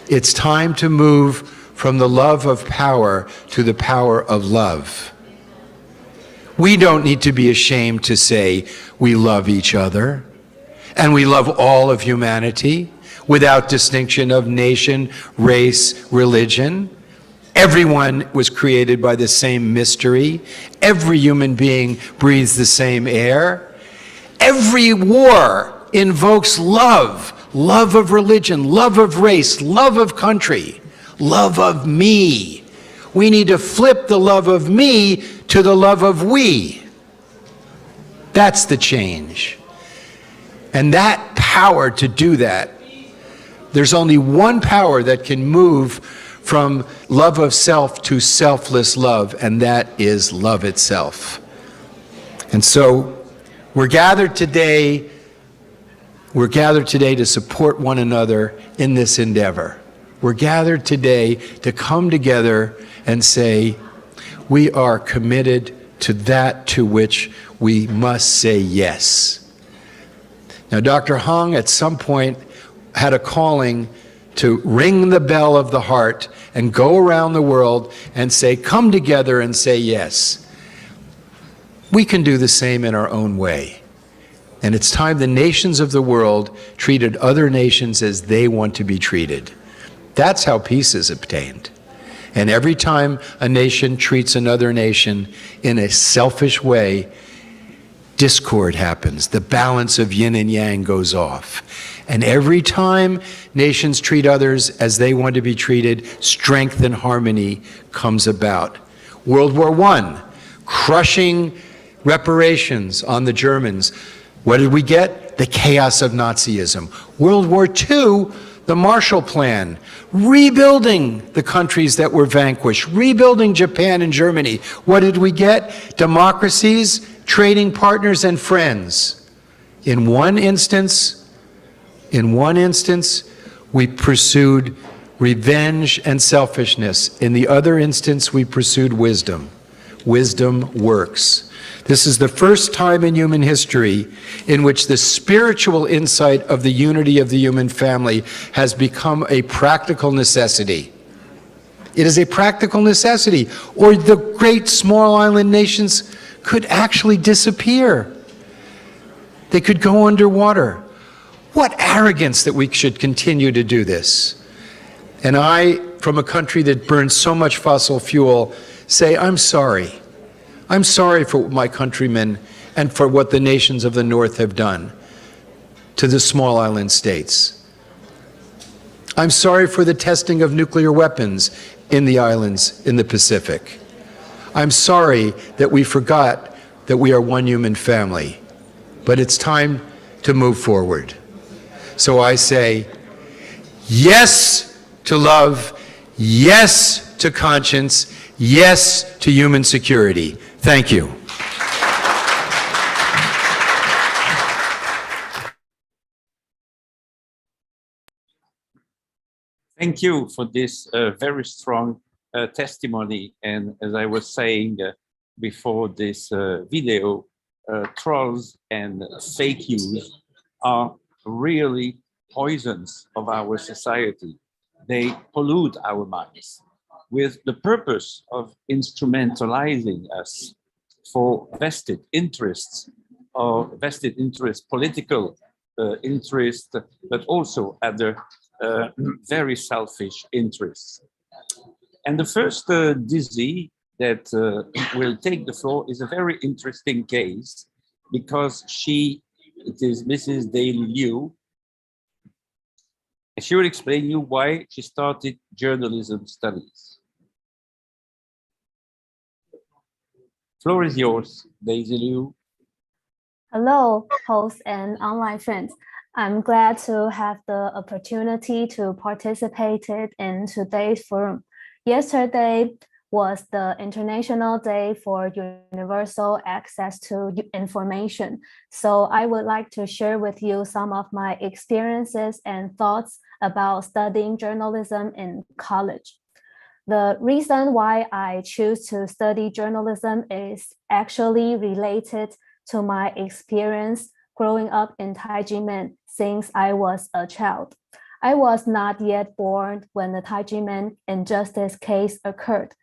it's time to move from the love of power to the power of love. We don't need to be ashamed to say we love each other and we love all of humanity without distinction of nation, race, religion. Everyone was created by the same mystery. Every human being breathes the same air. Every war invokes love, love of religion, love of race, love of country, love of me. We need to flip the love of me to the love of we. That's the change. And that power to do that, there's only one power that can move from love of self to selfless love, and that is love itself. And so we're gathered today to support one another in this endeavor. We're gathered today to come together and say, we are committed to that to which we must say yes. Now, Dr. Hong at some point had a calling to ring the bell of the heart and go around the world and say, come together and say yes. We can do the same in our own way. And it's time the nations of the world treated other nations as they want to be treated. That's how peace is obtained. And every time a nation treats another nation in a selfish way, discord happens. The balance of yin and yang goes off. And every time nations treat others as they want to be treated, strength and harmony comes about. World War I, crushing reparations on the Germans. What did we get? The chaos of Nazism. World War II, the Marshall Plan, rebuilding the countries that were vanquished, rebuilding Japan and Germany. What did we get? Democracies, trading partners, and friends. In one instance, we pursued revenge and selfishness. In the other instance, we pursued wisdom. Wisdom works. This is the first time in human history in which the spiritual insight of the unity of the human family has become a practical necessity. It is a practical necessity, or the great small island nations could actually disappear. They could go underwater. What arrogance that we should continue to do this. And I, from a country that burns so much fossil fuel, say, I'm sorry. I'm sorry for what my countrymen and for what the nations of the North have done to the small island states. I'm sorry for the testing of nuclear weapons in the islands in the Pacific. I'm sorry that we forgot that we are one human family, but it's time to move forward. So I say, yes to love, yes to conscience, yes to human security. Thank you. Thank you for this very strong testimony. And as I was saying before this video, trolls and fake news are really poisons of our society. They pollute our minds with the purpose of instrumentalizing us for vested interests, political interest, but also other very selfish interests. And the first disease that will take the floor is a very interesting case because it is Mrs. Daly Liu. She will explain you why she started journalism studies. Floor is yours, Daisy Liu. Hello, hosts and online friends. I'm glad to have the opportunity to participate in today's forum. Yesterday was the International Day for Universal Access to Information. So I would like to share with you some of my experiences and thoughts about studying journalism in college. The reason why I choose to study journalism is actually related to my experience growing up in Taiji since I was a child. I was not yet born when the Taiji injustice case occurred,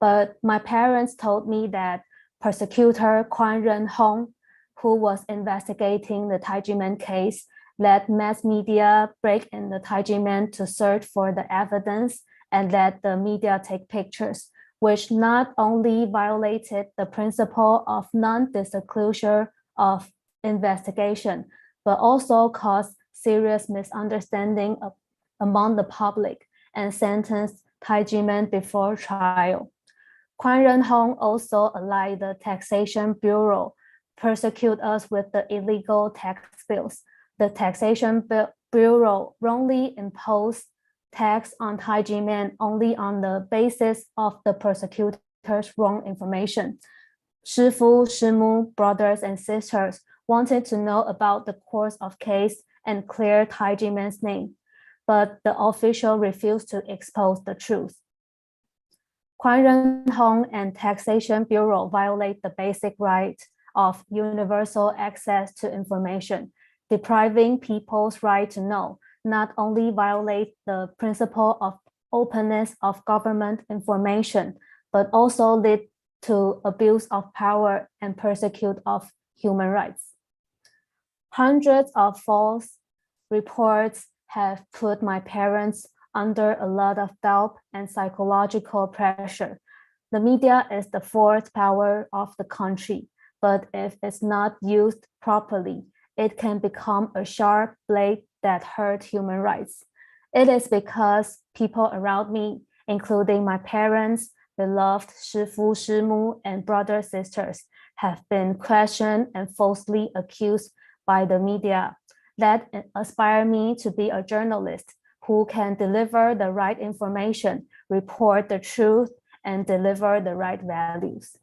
but my parents told me that prosecutor Quan Renhong, who was investigating the Taiji case, let mass media break in the Taiji to search for the evidence and let the media take pictures, which not only violated the principle of non-disclosure of investigation, but also caused serious misunderstanding among the public and sentenced Taiji before trial. Quan Renhong also allied the Taxation Bureau, persecute us with the illegal tax bills. The Taxation Bureau wrongly imposed tax on Taiji only on the basis of the prosecutor's wrong information. Shifu, Shimu, brothers and sisters wanted to know about the course of case and clear Taiji name, but the official refused to expose the truth. Quan Renhong and Taxation Bureau violate the basic right of universal access to information, depriving people's right to know, not only violate the principle of openness of government information, but also lead to abuse of power and persecute of human rights. Hundreds of false reports have put my parents under a lot of doubt and psychological pressure. The media is the fourth power of the country, but if it's not used properly, it can become a sharp blade that hurt human rights. It is because people around me, including my parents, beloved Shifu, Shimu, and brothers, sisters, have been questioned and falsely accused by the media, that inspire me to be a journalist who can deliver the right information, report the truth, and deliver the right values.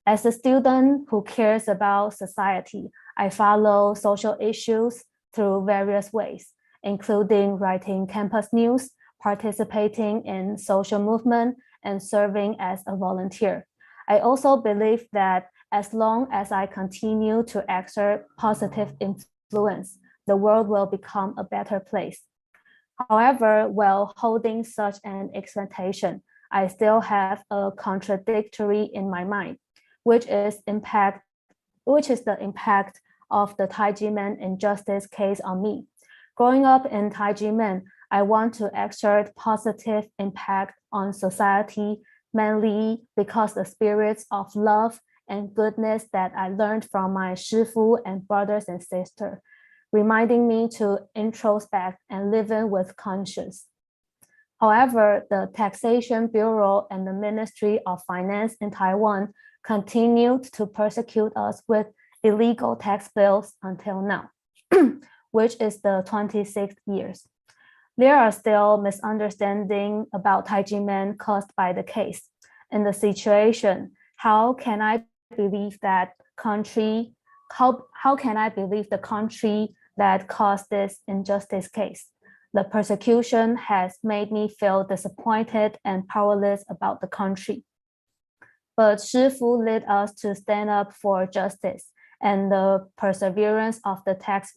As a student who cares about society, I follow social issues through various ways, including writing campus news, participating in social movement, and serving as a volunteer. I also believe that as long as I continue to exert positive influence, the world will become a better place. However, while holding such an expectation, I still have a contradictory in my mind, which is the impact of the Taiji injustice case on me. Growing up in Taiji, I want to exert positive impact on society, mainly because the spirits of love and goodness that I learned from my shifu and brothers and sisters, reminding me to introspect and live in with conscience. However, the Taxation Bureau and the Ministry of Finance in Taiwan continued to persecute us with illegal tax bills until now, which is the 26th years. There are still misunderstandings about Taijimen caused by the case. In the situation, how can I believe that country? How can I believe the country that caused this injustice case? The persecution has made me feel disappointed and powerless about the country. But Shifu led us to stand up for justice, and the perseverance of the tax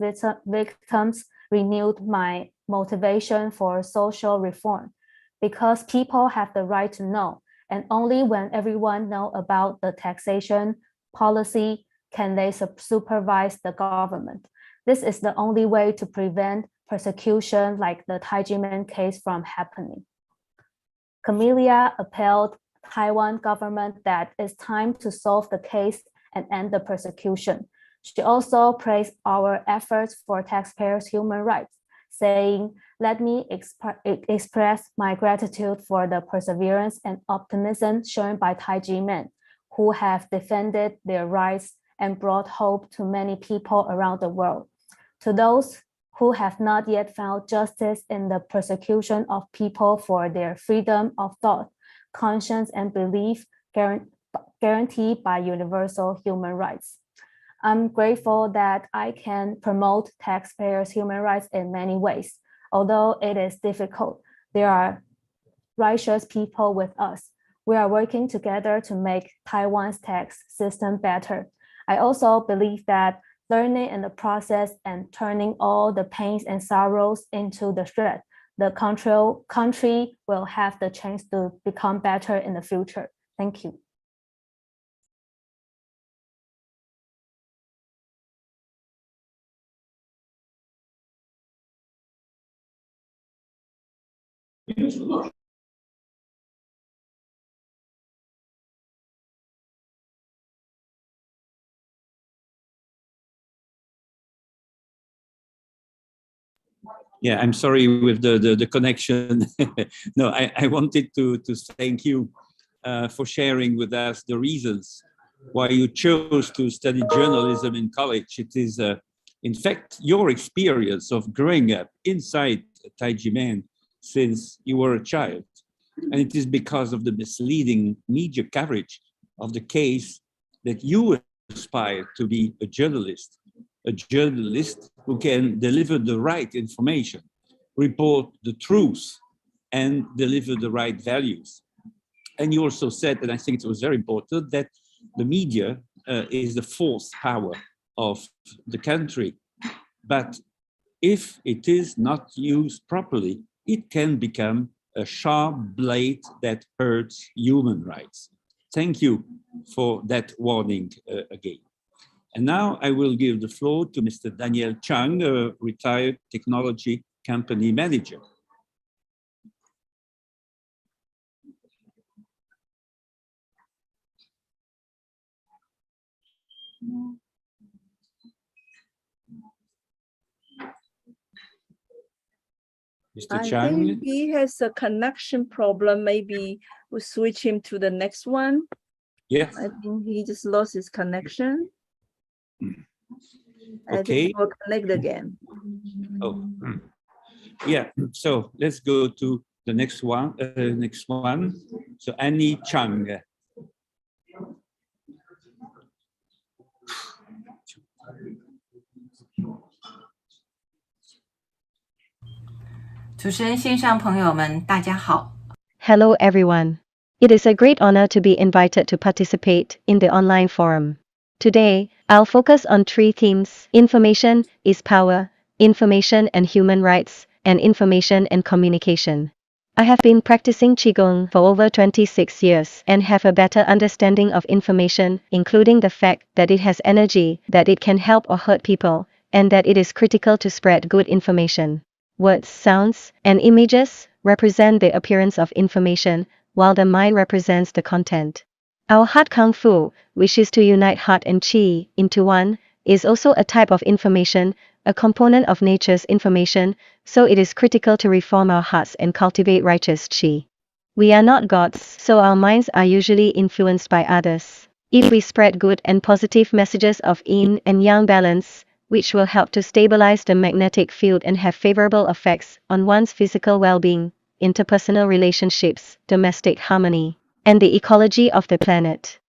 victims renewed my motivation for social reform, because people have the right to know, and only when everyone knows about the taxation policy can they supervise the government. This is the only way to prevent persecution like the Taijimen case from happening. Camellia appealed Taiwan government that it's time to solve the case and end the persecution. She also praised our efforts for taxpayers' human rights, saying, "Let me express my gratitude for the perseverance and optimism shown by Taijimen, who have defended their rights and brought hope to many people around the world. To those who have not yet found justice in the persecution of people for their freedom of thought, conscience, and belief guaranteed by universal human rights. I'm grateful that I can promote taxpayers' human rights in many ways. Although it is difficult, there are righteous people with us. We are working together to make Taiwan's tax system better. I also believe that learning in the process and turning all the pains and sorrows into the strength, the country will have the chance to become better in the future. Thank you. Yeah, I'm sorry with the connection. No, I wanted to thank you for sharing with us the reasons why you chose to study journalism in college. It is, in fact, your experience of growing up inside Taijimen since you were a child. And it is because of the misleading media coverage of the case that you aspire to be a journalist who can deliver the right information, report the truth, and deliver the right values. And you also said, and I think it was very important, that the media is the fourth power of the country. But if it is not used properly, it can become a sharp blade that hurts human rights. Thank you for that warning again. And now I will give the floor to Mr. Daniel Chang, a retired technology company manager. Mr. Chang? I think he has a connection problem. Maybe we'll switch him to the next one. Yes. I think he just lost his connection. I Okay. think we'll connect again. Oh, yeah. So let's go to the next one. So Annie Chang. Hello everyone. It is a great honor to be invited to participate in the online forum. Today, I'll focus on three themes: information is power, information and human rights, and information and communication. I have been practicing Qigong for over 26 years and have a better understanding of information, including the fact that it has energy, that it can help or hurt people, and that it is critical to spread good information. Words, sounds, and images represent the appearance of information, while the mind represents the content. Our heart kung fu, which is to unite heart and chi into one, is also a type of information, a component of nature's information, so it is critical to reform our hearts and cultivate righteous chi. We are not gods, so our minds are usually influenced by others. If we spread good and positive messages of yin and yang balance, which will help to stabilize the magnetic field and have favorable effects on one's physical well-being, interpersonal relationships, domestic harmony, and the ecology of the planet.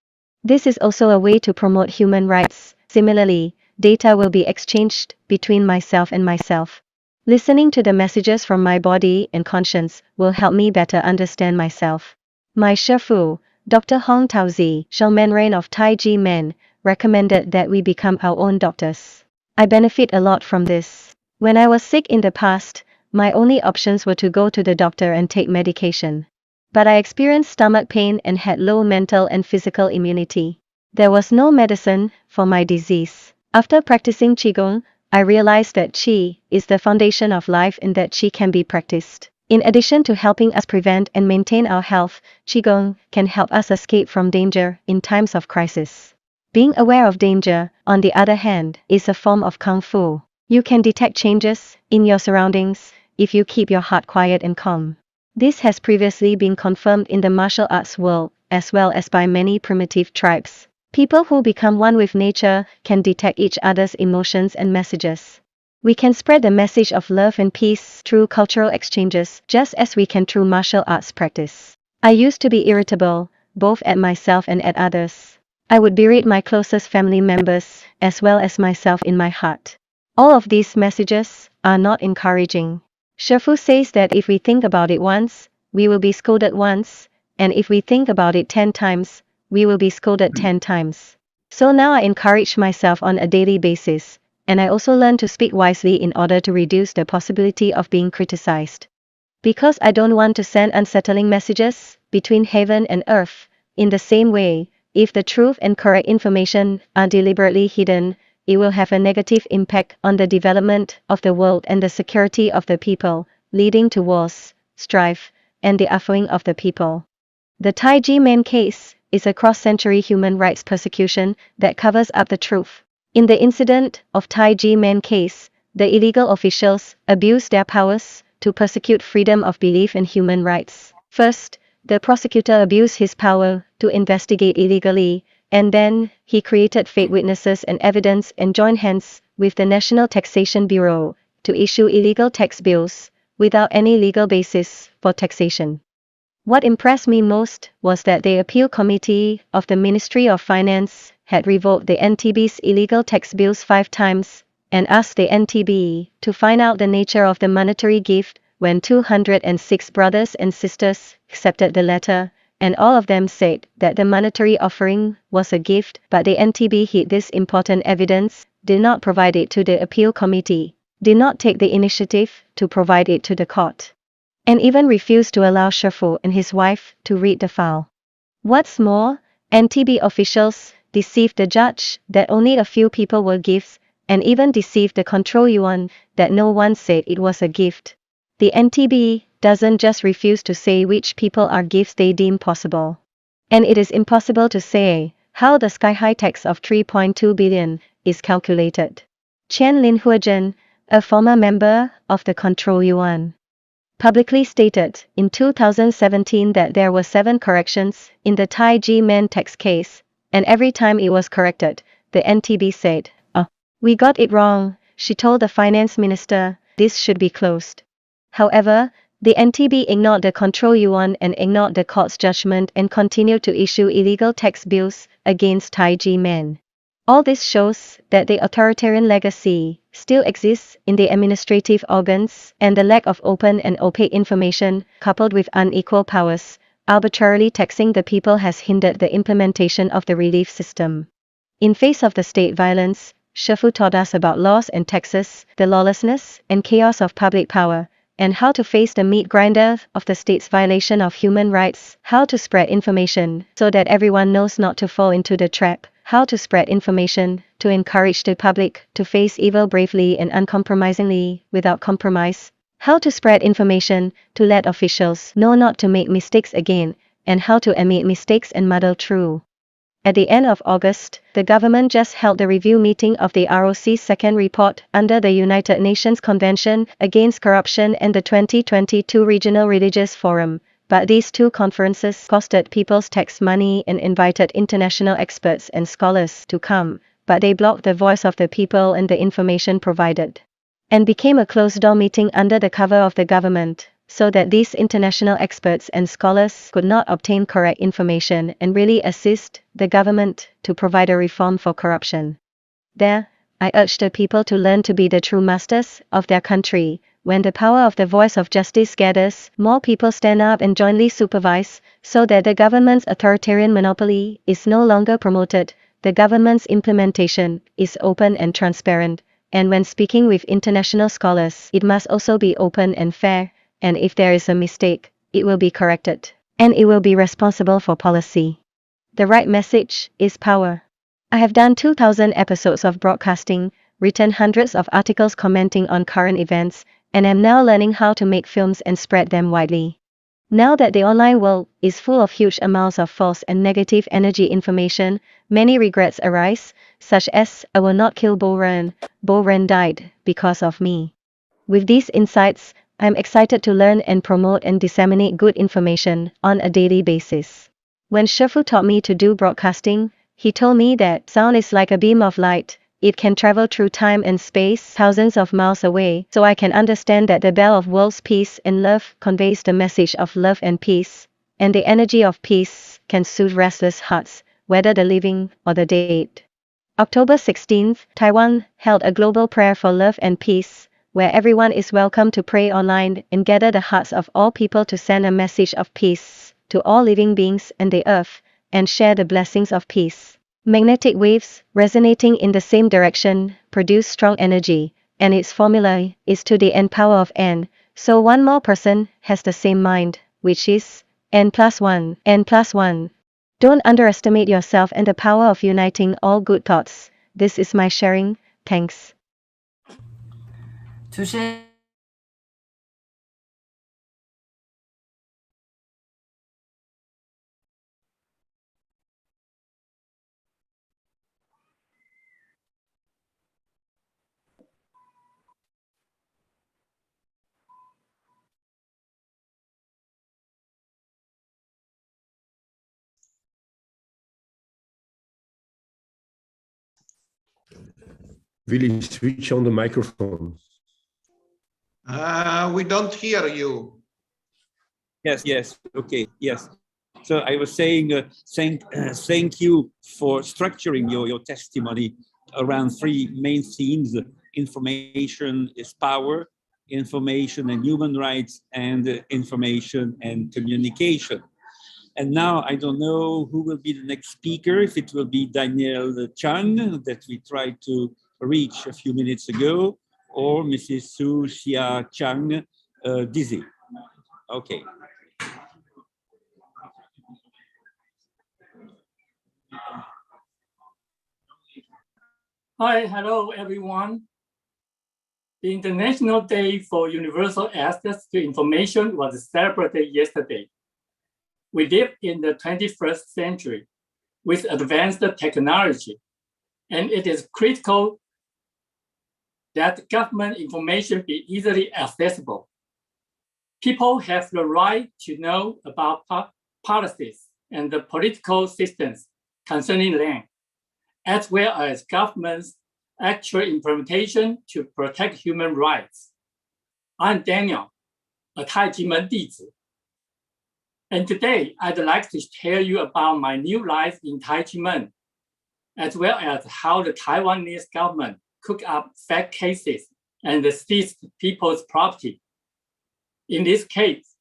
This is also a way to promote human rights. Similarly, data will be exchanged between myself and myself. Listening to the messages from my body and conscience will help me better understand myself. My Shifu, Dr. Hong Taozi, Shaman Rain of Tai Chi Men, recommended that we become our own doctors. I benefit a lot from this. When I was sick in the past, my only options were to go to the doctor and take medication. But I experienced stomach pain and had low mental and physical immunity. There was no medicine for my disease. After practicing Qigong, I realized that Qi is the foundation of life and that Qi can be practiced. In addition to helping us prevent and maintain our health, Qigong can help us escape from danger in times of crisis. Being aware of danger, on the other hand, is a form of Kung Fu. You can detect changes in your surroundings if you keep your heart quiet and calm. This has previously been confirmed in the martial arts world, as well as by many primitive tribes. People who become one with nature can detect each other's emotions and messages. We can spread the message of love and peace through cultural exchanges, just as we can through martial arts practice. I used to be irritable, both at myself and at others. I would berate my closest family members, as well as myself in my heart. All of these messages are not encouraging. Shifu says that if we think about it once, we will be scolded once, and if we think about it 10 times, we will be scolded 10 times. So now I encourage myself on a daily basis, and I also learn to speak wisely in order to reduce the possibility of being criticized. Because I don't want to send unsettling messages between heaven and earth. In the same way, if the truth and correct information are deliberately hidden, it will have a negative impact on the development of the world and the security of the people, leading to wars, strife, and the suffering of the people. The Tai Chi Men case is a cross-century human rights persecution that covers up the truth. In the incident of Tai Chi Men case, the illegal officials abused their powers to persecute freedom of belief and human rights. First, the prosecutor abused his power to investigate illegally, and then he created fake witnesses and evidence and joined hands with the National Taxation Bureau to issue illegal tax bills without any legal basis for taxation. What impressed me most was that the appeal committee of the Ministry of Finance had revoked the NTB's illegal tax bills 5 times and asked the NTB to find out the nature of the monetary gift when 206 brothers and sisters accepted the letter, and all of them said that the monetary offering was a gift, but the NTB hid this important evidence, did not provide it to the appeal committee, did not take the initiative to provide it to the court, and even refused to allow Shifu and his wife to read the file. What's more, NTB officials deceived the judge that only a few people were gifts, and even deceived the control yuan that no one said it was a gift. The NTB doesn't just refuse to say which people are gifts they deem possible. And it is impossible to say how the sky-high tax of 3.2 billion is calculated. Chen Linhuajian, a former member of the Control Yuan, publicly stated in 2017 that there were 7 corrections in the Tai Chi Men tax case, and every time it was corrected, the NTB said, "We got it wrong," she told the finance minister, "this should be closed." However, the NTB ignored the Control Yuan and ignored the court's judgment and continued to issue illegal tax bills against Tai Chi Men. All this shows that the authoritarian legacy still exists in the administrative organs, and the lack of open and opaque information, coupled with unequal powers, arbitrarily taxing the people has hindered the implementation of the relief system. In face of the state violence, Shifu taught us about laws and taxes, the lawlessness and chaos of public power, and how to face the meat grinder of the state's violation of human rights, how to spread information so that everyone knows not to fall into the trap, how to spread information to encourage the public to face evil bravely and uncompromisingly without compromise, how to spread information to let officials know not to make mistakes again, and how to admit mistakes and muddle through. At the end of August, the government just held the review meeting of the ROC's second report under the United Nations Convention Against Corruption and the 2022 Regional Religious Forum. But these two conferences costed people's tax money and invited international experts and scholars to come, but they blocked the voice of the people and the information provided, and became a closed-door meeting under the cover of the government, so that these international experts and scholars could not obtain correct information and really assist the government to provide a reform for corruption. There, I urge the people to learn to be the true masters of their country. When the power of the voice of justice gathers, more people stand up and jointly supervise, so that the government's authoritarian monopoly is no longer promoted. The government's implementation is open and transparent, and when speaking with international scholars, it must also be open and fair, and if there is a mistake, it will be corrected, and it will be responsible for policy. The right message is power. I have done 2,000 episodes of broadcasting, written hundreds of articles commenting on current events, and am now learning how to make films and spread them widely. Now that the online world is full of huge amounts of false and negative energy information, many regrets arise, such as, I will not kill Bo Ren. Bo Ren died because of me. With these insights, I am excited to learn and promote and disseminate good information on a daily basis. When Shifu taught me to do broadcasting, he told me that sound is like a beam of light. It can travel through time and space thousands of miles away, so I can understand that the bell of world's peace and love conveys the message of love and peace, and the energy of peace can soothe restless hearts, whether the living or the dead. October 16th, Taiwan held a global prayer for love and peace, where everyone is welcome to pray online and gather the hearts of all people to send a message of peace to all living beings and the earth, and share the blessings of peace. Magnetic waves, resonating in the same direction, produce strong energy, and its formula is to the n power of n, so one more person has the same mind, which is n+1, n+1. Don't underestimate yourself and the power of uniting all good thoughts. This is my sharing. Thanks. Touché. Willie, switch on the microphone. We don't hear you. Yes, okay, yes. So I was saying, thank you for structuring your testimony around three main themes: information is power, information and human rights, and information and communication. And now I don't know who will be the next speaker, if it will be Daniel Chang that we tried to reach a few minutes ago, or Mrs. Su Xia Chang Dizzy. Okay. Hi, hello everyone. The International Day for Universal Access to Information was celebrated yesterday. We live in the 21st century with advanced technology, and it is critical that government information be easily accessible. People have the right to know about policies and the political systems concerning land, as well as government's actual implementation to protect human rights. I'm Daniel, a Taijimen Dizi. And today, I'd like to tell you about my new life in Taijimen, as well as how the Taiwanese government cooked up fake cases and seized people's property. In this case,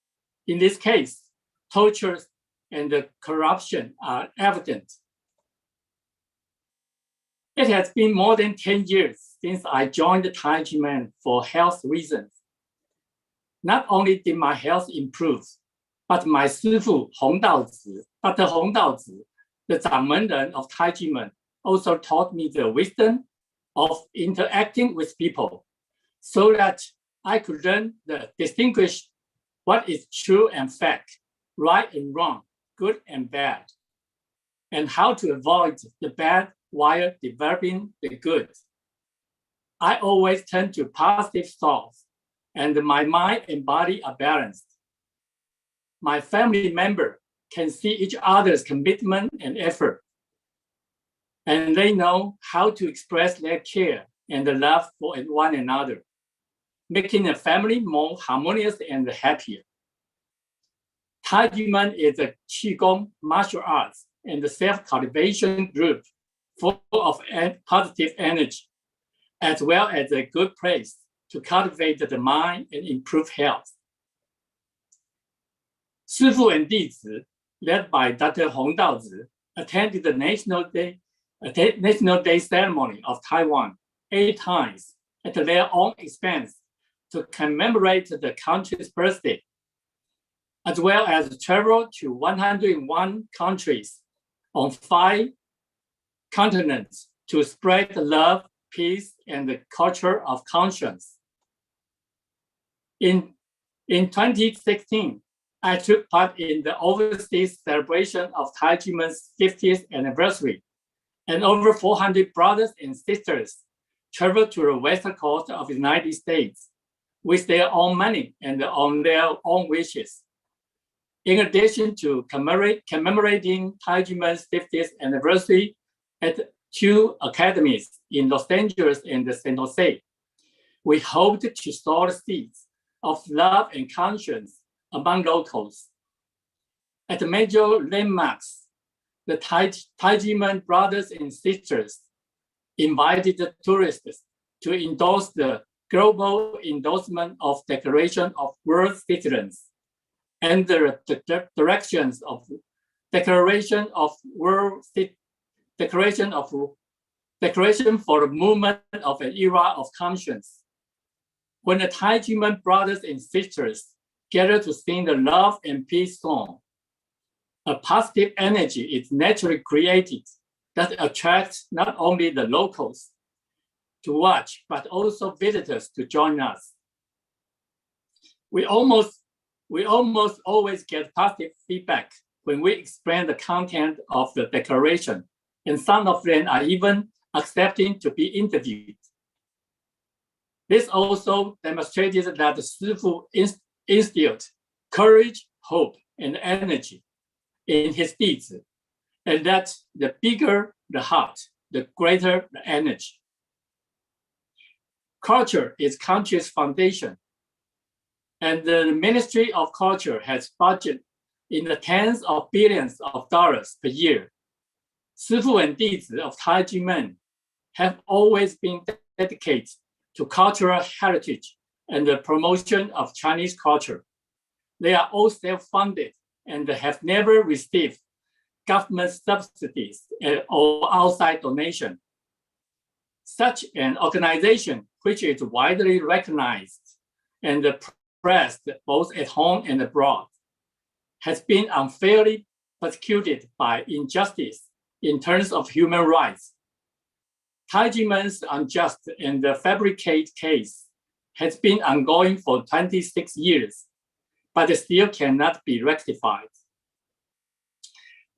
torture and corruption are evident. It has been more than 10 years since I joined Taijimen for health reasons. Not only did my health improve, but my Sifu Dr. Hong Daozi, the Zangmenren of Taijimen, also taught me the wisdom of interacting with people so that I could learn to distinguish what is true and fact, right and wrong, good and bad. and how to avoid the bad while developing the good. I always turn to positive thoughts, and my mind and body are balanced. My family members can see each other's commitment and effort, and they know how to express their care and love for one another, making a family more harmonious and happier. Taijima is a Qigong martial arts and self-cultivation group full of positive energy, as well as a good place to cultivate the mind and improve health. Shifu and Dizi, led by Dr. Hong Daozi, attended the National Day ceremony of Taiwan 8 times at their own expense to commemorate the country's birthday, as well as travel to 101 countries on 5 continents to spread love, peace, and the culture of conscience. In 2016, I took part in the overseas celebration of Taijima's 50th anniversary, and over 400 brothers and sisters traveled to the western coast of the United States with their own money and on their own wishes. In addition to commemorating Taijima's 50th anniversary at 2 academies in Los Angeles and San Jose, we hoped to sow the seeds of love and conscience among locals. At major landmarks, the Taijima brothers and sisters invited the tourists to endorse the global endorsement of Declaration of World Citizens and the directions of Declaration for the Movement of an Era of Conscience. When the Taijima brothers and sisters gather to sing the love and peace song, a positive energy is naturally created that attracts not only the locals to watch, but also visitors to join us. We almost always get positive feedback when we explain the content of the declaration, and some of them are even accepting to be interviewed. This also demonstrated that the Shifu instilled courage, hope, and energy in his deeds, and that the bigger the heart, the greater the energy. Culture is country's foundation, and the Ministry of Culture has budget in the tens of billions of dollars per year. Shifu and Dizi of Taijima have always been dedicated to cultural heritage and the promotion of Chinese culture. They are all self-funded and have never received government subsidies or outside donation. Such an organization, which is widely recognized and praised both at home and abroad, has been unfairly persecuted by injustice in terms of human rights. Taijima's unjust and fabricated case has been ongoing for 26 years, but still cannot be rectified.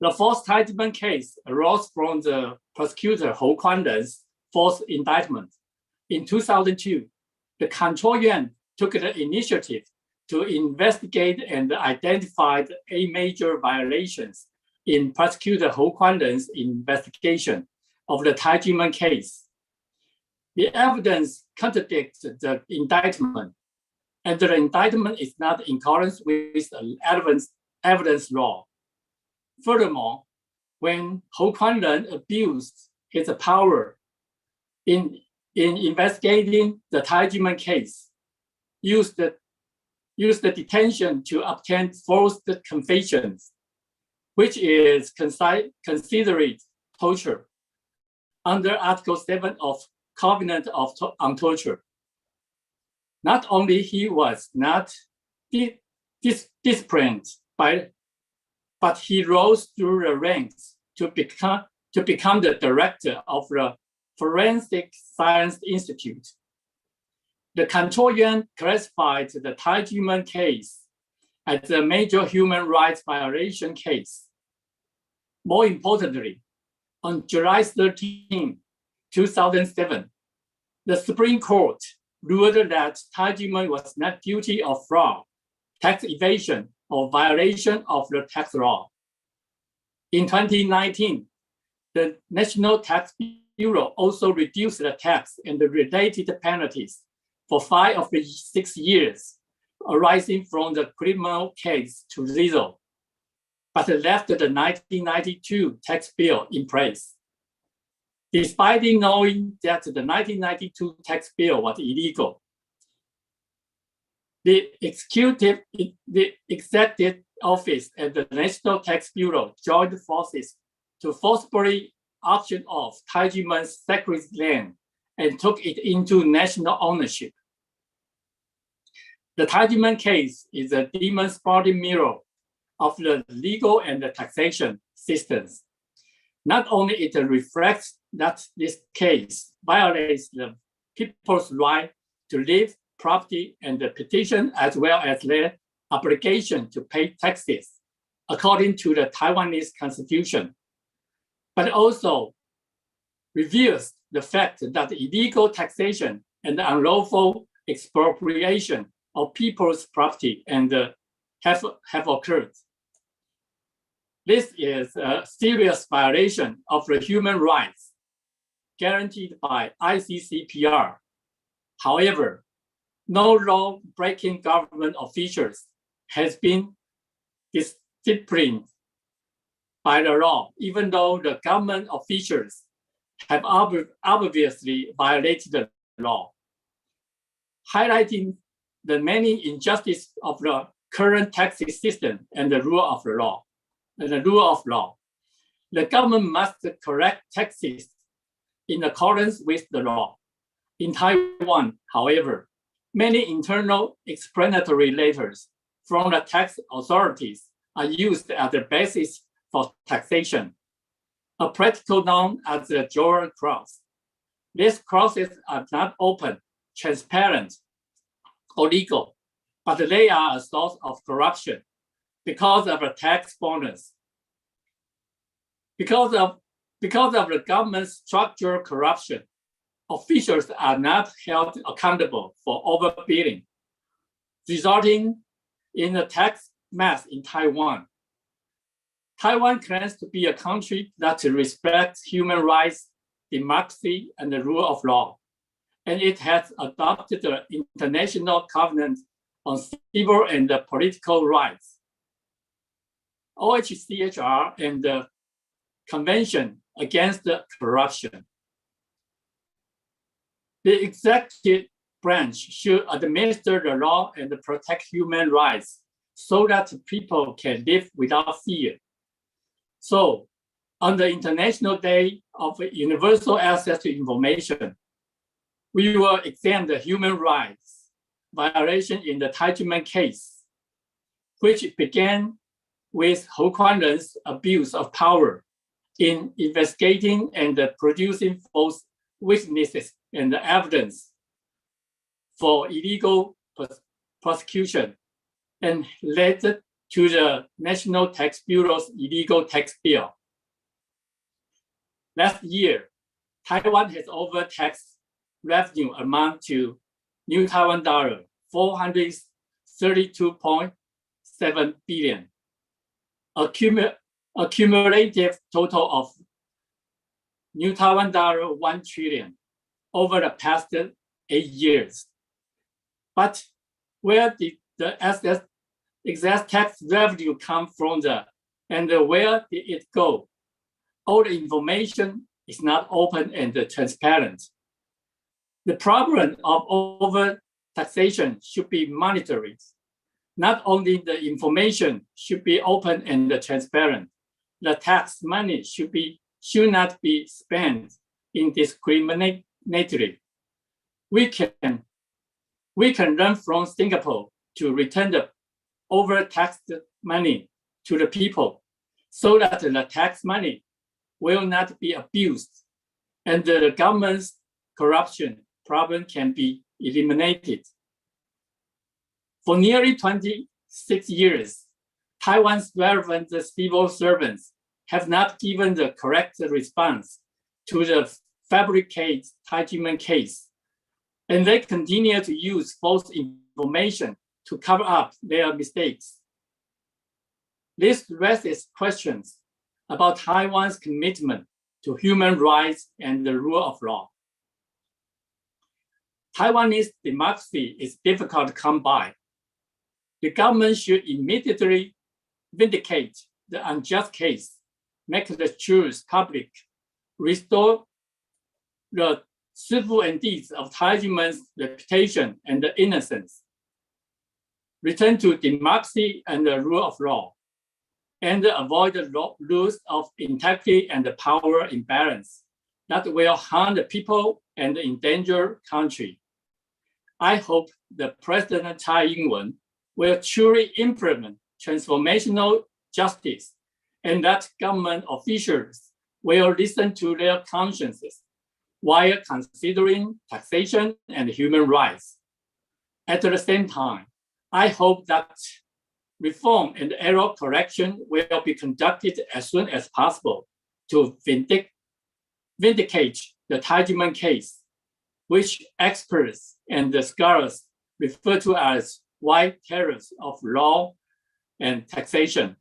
The fourth Taijima case arose from the prosecutor Hou Kuanren's false indictment. In 2002, the Control Yuan took the initiative to investigate and identify 8 major violations in prosecutor Hou Kuanren's investigation of the Taijima case. The evidence contradicts the indictment, and the indictment is not in accordance with the evidence law. Furthermore, when Hou Kuanren abused his power in investigating the Taijima case, used the detention to obtain false confessions, which is considered torture under Article 7 of Covenant on Torture. Not only he was not disciplined, but he rose through the ranks to become the director of the Forensic Science Institute. The Control Yuan classified the Taijima case as a major human rights violation case. More importantly, on July 13, 2007, the Supreme Court ruled that Taijiman was not guilty of fraud, tax evasion, or violation of the tax law. In 2019, the National Tax Bureau also reduced the tax and the related penalties for 5 of the 6 years arising from the criminal case to zero, but left the 1992 tax bill in place. Despite knowing that the 1992 tax bill was illegal, the executive office and the National Tax Bureau joined forces to forcibly auction off Taijiman's sacred land and took it into national ownership. The Taijiman case is a demonstrative mirror of the legal and the taxation systems. Not only it reflects that this case violates the people's right to live, property, and the petition, as well as their obligation to pay taxes according to the Taiwanese constitution, but also reveals the fact that illegal taxation and unlawful expropriation of people's property and have occurred. This is a serious violation of the human rights guaranteed by ICCPR. However, no law-breaking government officials has been disciplined by the law, even though the government officials have obviously violated the law. Highlighting the many injustices of the current tax system and the rule of law. The government must correct taxes in accordance with the law. In Taiwan, however, many internal explanatory letters from the tax authorities are used as the basis for taxation, a practical known as the Jordan cross. These crosses are not open, transparent, or legal, but they are a source of corruption because of the tax bonus. Because of the government's structural corruption, officials are not held accountable for overbilling, resulting in a tax mess in Taiwan. Taiwan claims to be a country that respects human rights, democracy, and the rule of law, and it has adopted the International Covenant on Civil and Political Rights, OHCHR, and the Convention Against Corruption. The executive branch should administer the law and protect human rights so that people can live without fear. So, on the International Day of Universal Access to Information, we will examine the human rights violation in the Taijiman case, which began with Hou Kuan-ren's abuse of power in investigating and producing false witnesses and evidence for illegal prosecution, and led to the National Tax Bureau's illegal tax bill. Last year, Taiwan has overtaxed revenue amount to New Taiwan dollar 432.7 billion, a cumulative total of New Taiwan dollar 1 trillion over the past 8 years. But where did the excess tax revenue come from and where did it go? All the information is not open and transparent. The problem of over-taxation should be monitored. Not only the information should be open and transparent, the tax money should not be spent indiscriminately. We can learn from Singapore to return the overtaxed money to the people so that the tax money will not be abused and the government's corruption problem can be eliminated. For nearly 26 years, Taiwan's relevant civil servants have not given the correct response to the fabricated Taijimen case, and they continue to use false information to cover up their mistakes. This raises questions about Taiwan's commitment to human rights and the rule of law. Taiwanese democracy is difficult to come by. The government should immediately vindicate the unjust case, make the truth public, restore the civil and deeds of Taijimen's reputation and innocence, return to democracy and the rule of law, and avoid the rules of integrity and the power imbalance that will harm the people and endanger country. I hope the President Tsai Ing-wen will truly implement transformational justice and that government officials will listen to their consciences while considering taxation and human rights. At the same time, I hope that reform and error correction will be conducted as soon as possible to vindicate the Taijimen case, which experts and the scholars refer to as white terrors of law and taxation,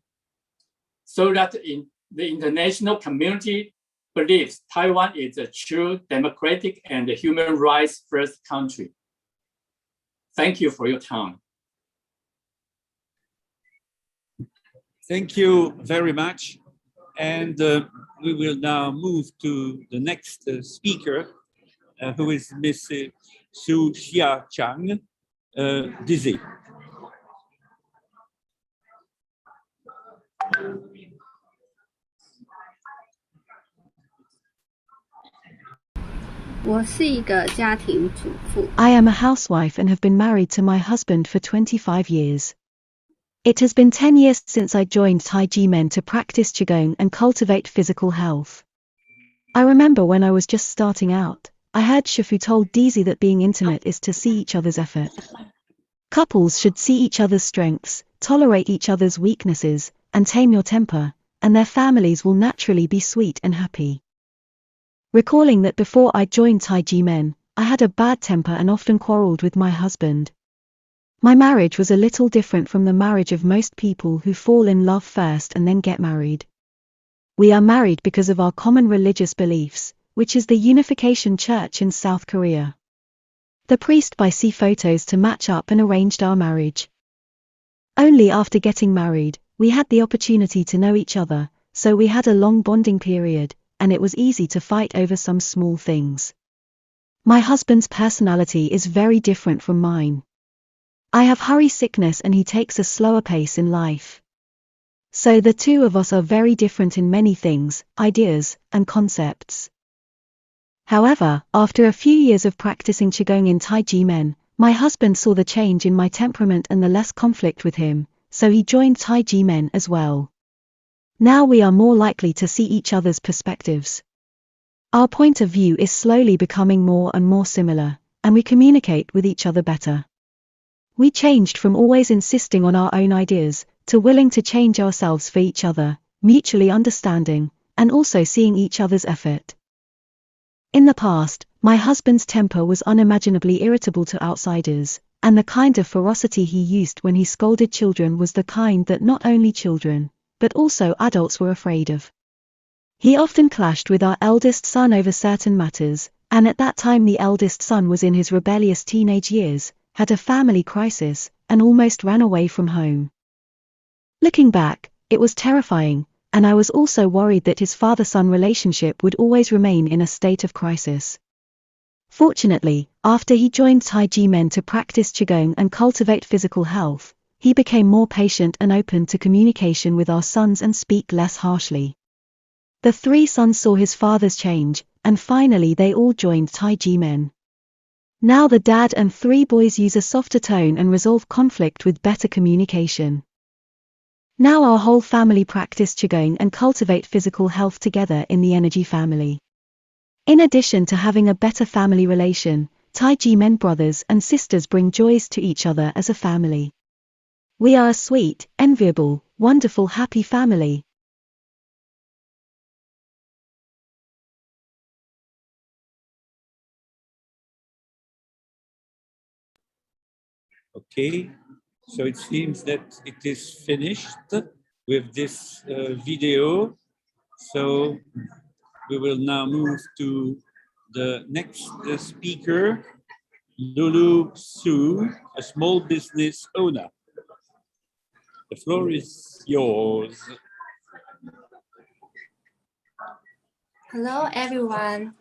so that the international community believes Taiwan is a true democratic and human rights first country. Thank you for your time. Thank you very much. And we will now move to the next speaker, who is Ms. Su Xia Chang, Dizzy. I am a housewife and have been married to my husband for 25 years. It has been 10 years since I joined Taijimen to practice Qigong and cultivate physical health. I remember when I was just starting out, I heard Shifu told Dizi that being intimate is to see each other's effort. Couples should see each other's strengths, tolerate each other's weaknesses, and tame your temper, and their families will naturally be sweet and happy. Recalling that before I joined Taijimen, I had a bad temper and often quarreled with my husband. My marriage was a little different from the marriage of most people who fall in love first and then get married. We are married because of our common religious beliefs, which is the Unification Church in South Korea. The priest buy see photos to match up and arranged our marriage. Only after getting married, we had the opportunity to know each other, so we had a long bonding period, and it was easy to fight over some small things. My husband's personality is very different from mine. I have hurry sickness and he takes a slower pace in life. So the two of us are very different in many things, ideas, and concepts. However, after a few years of practicing Qigong in Taijimen, my husband saw the change in my temperament and the less conflict with him, so he joined Taijimen as well. Now we are more likely to see each other's perspectives. Our point of view is slowly becoming more and more similar, and we communicate with each other better. We changed from always insisting on our own ideas, to willing to change ourselves for each other, mutually understanding, and also seeing each other's effort. In the past, my husband's temper was unimaginably irritable to outsiders, and the kind of ferocity he used when he scolded children was the kind that not only children, but also adults were afraid of. He often clashed with our eldest son over certain matters, and at that time the eldest son was in his rebellious teenage years, had a family crisis, and almost ran away from home. Looking back, it was terrifying, and I was also worried that his father-son relationship would always remain in a state of crisis. Fortunately, after he joined Taijimen to practice Qigong and cultivate physical health, he became more patient and open to communication with our sons and speak less harshly. The three sons saw his father's change, and finally they all joined Taijimen. Now the dad and three boys use a softer tone and resolve conflict with better communication. Now our whole family practice Qigong and cultivate physical health together in the energy family. In addition to having a better family relation, Taijimen brothers and sisters bring joys to each other as a family. We are a sweet, enviable, wonderful, happy family. Okay, so it seems that it is finished with this video. So we will now move to the next speaker, Lulu Su, a small business owner. The floor is yours. Hello, everyone.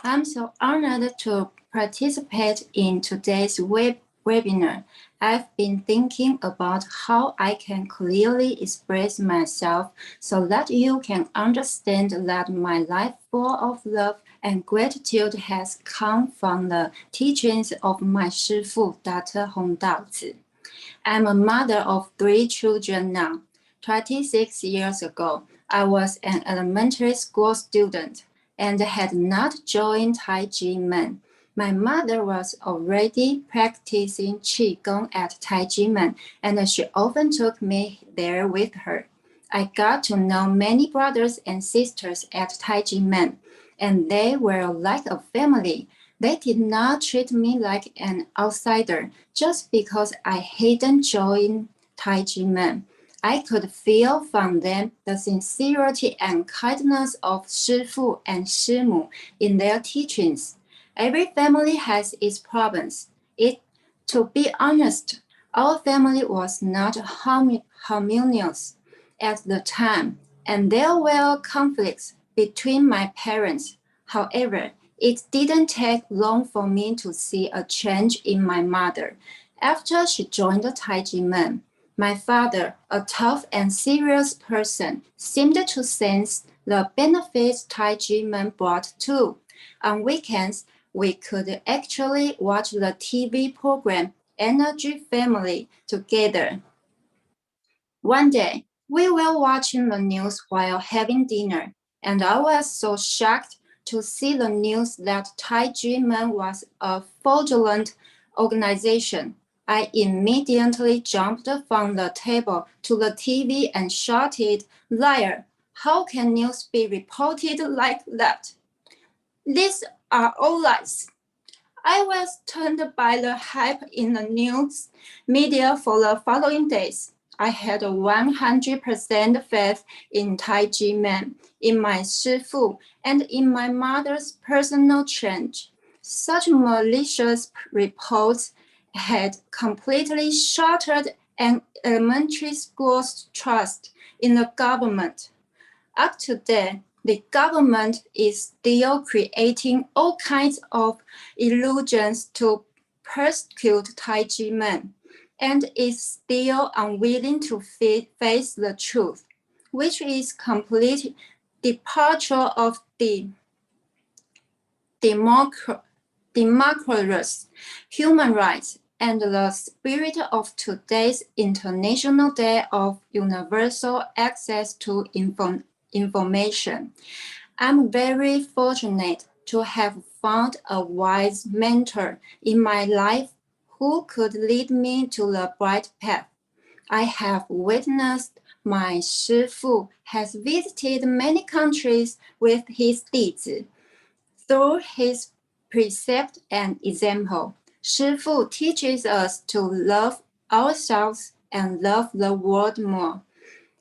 I'm so honored to participate in today's webinar. I've been thinking about how I can clearly express myself so that you can understand that my life full of love and gratitude has come from the teachings of my Shifu, Dr. Hong Daozi. I'm a mother of 3 children now. 26 years ago, I was an elementary school student and had not joined Taiji Men. My mother was already practicing Qigong at Taiji Men, and she often took me there with her. I got to know many brothers and sisters at Taiji Men, and they were like a family. They did not treat me like an outsider just because I hadn't joined Taiji Men. I could feel from them the sincerity and kindness of Shifu and Shimu in their teachings. Every family has its problems. To be honest, our family was not harmonious at the time, and there were conflicts between my parents. However, it didn't take long for me to see a change in my mother. After she joined the Taiji Men, my father, a tough and serious person, seemed to sense the benefits Taiji Men brought too. On weekends, we could actually watch the TV program Energy Family together. One day, we were watching the news while having dinner, and I was so shocked to see the news that Taiji Men was a fraudulent organization. I immediately jumped from the table to the TV and shouted, "Liar! How can news be reported like that? These are all lies." I was turned by the hype in the news media for the following days. I had 100% faith in Taiji Men, in my Shifu, and in my mother's personal change. Such malicious reports had completely shattered an elementary school's trust in the government. Up to date, the government is still creating all kinds of illusions to persecute Taiji Men, and is still unwilling to face the truth, which is complete departure of the democracy, human rights, and the spirit of today's International Day of Universal Access to Information. I'm very fortunate to have found a wise mentor in my life who could lead me to the bright path. I have witnessed my Shifu has visited many countries with his Dizi. Through his precept and example, Shifu teaches us to love ourselves and love the world more.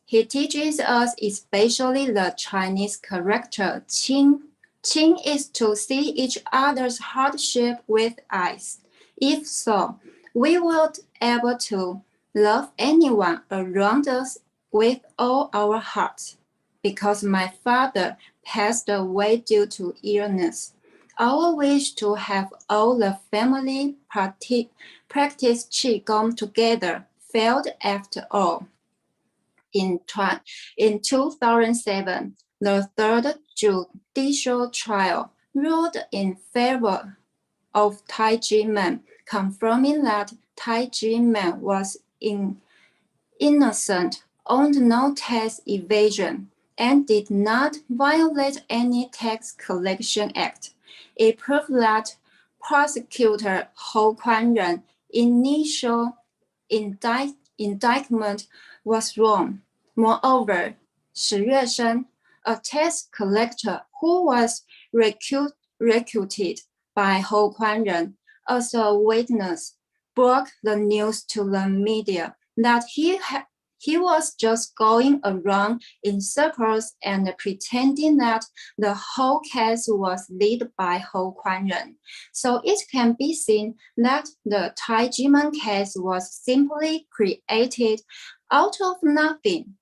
He teaches us especially the Chinese character Qing. Qing is to see each other's hardship with eyes. If so, we will be able to love anyone around us with all our hearts. Because my father passed away due to illness, our wish to have all the family practice Qigong together failed after all. In 2007, the third judicial trial ruled in favor of Taiji Men, confirming that Taiji Men was innocent, owned no tax evasion, and did not violate any tax collection act. It proved that prosecutor Hou Kuanren initial indictment was wrong. Moreover, Shi Yuesheng, a tax collector who was recruited by Hou Kuanren as a witness, broke the news to the media that he was just going around in circles and pretending that the whole case was led by Hou Kuan-ren. So it can be seen that the Tai Jimen case was simply created out of nothing.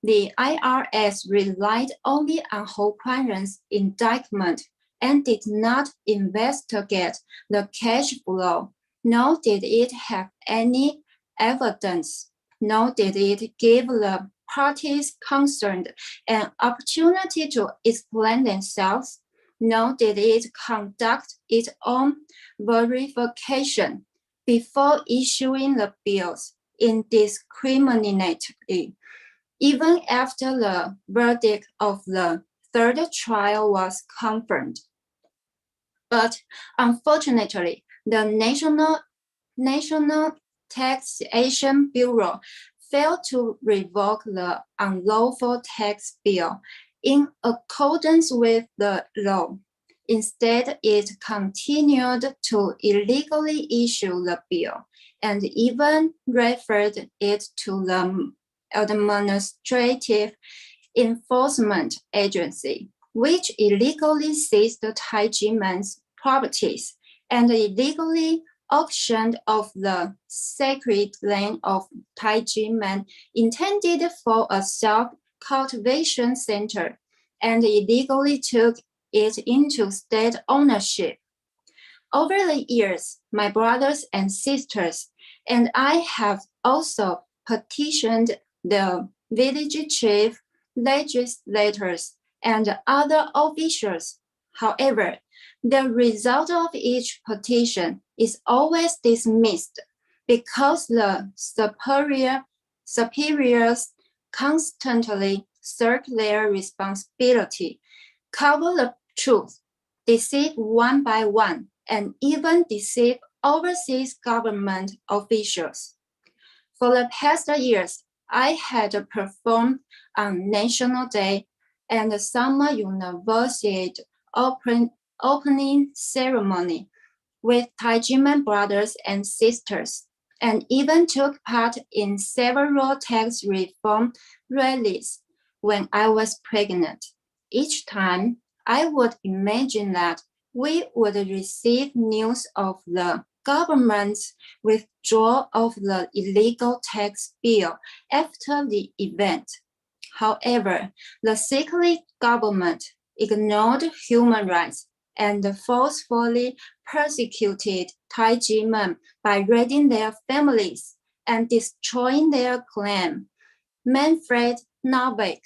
The IRS relied only on Hou Kuan-ren's indictment and did not investigate the cash flow, nor did it have any evidence, nor did it give the parties concerned an opportunity to explain themselves, nor did it conduct its own verification before issuing the bills indiscriminately. Even after the verdict of the third trial was confirmed. But unfortunately, the National Taxation Bureau failed to revoke the unlawful tax bill in accordance with the law. Instead, it continued to illegally issue the bill and even referred it to the Administrative Enforcement Agency, which illegally seized the Tai Jimen's properties and illegally auctioned off the sacred land of Tai Jimen intended for a self-cultivation center and illegally took it into state ownership. Over the years, my brothers and sisters and I have also petitioned the village chief, legislators, and other officials. However, the result of each petition is always dismissed because the superiors constantly shirk their responsibility, cover the truth, deceive one by one, and even deceive overseas government officials. For the past years, I had performed on National Day and the Summer Universiade opening ceremony with Tai Jimen brothers and sisters, and even took part in several tax reform rallies when I was pregnant. Each time, I would imagine that we would receive news of the government's withdrawal of the illegal tax bill after the event. However, the sickly government ignored human rights and forcefully persecuted Tai Jimen by raiding their families and destroying their clan. Manfred Narbeck,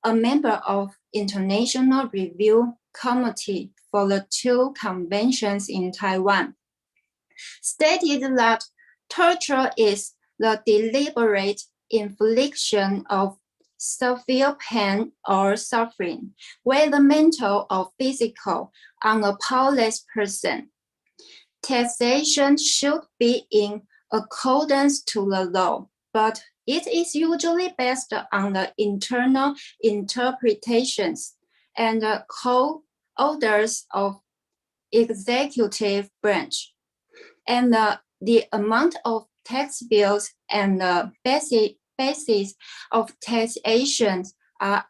a member of International Review Committee for the two conventions in Taiwan, stated that torture is the deliberate infliction of severe pain or suffering, whether mental or physical, on a powerless person. Taxation should be in accordance to the law, but it is usually based on the internal interpretations and orders of executive branch. And the amount of tax bills and the basis of taxation are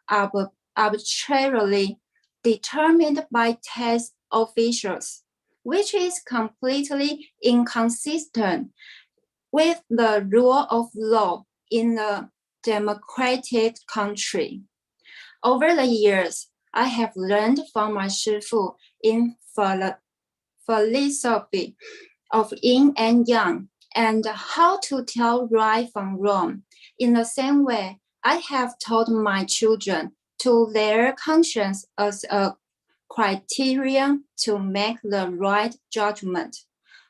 arbitrarily determined by tax officials, which is completely inconsistent with the rule of law in a democratic country. Over the years, I have learned from my Shifu in philosophy of yin and yang, and how to tell right from wrong. In the same way, I have taught my children to their conscience as a criterion to make the right judgment.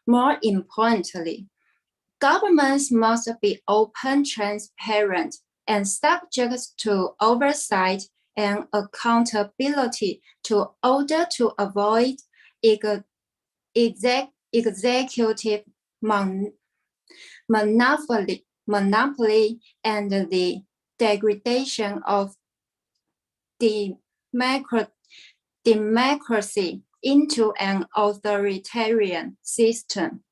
More importantly, governments must be open, transparent, and subject to oversight and accountability to order to avoid executive monopoly and the degradation of democracy into an authoritarian system.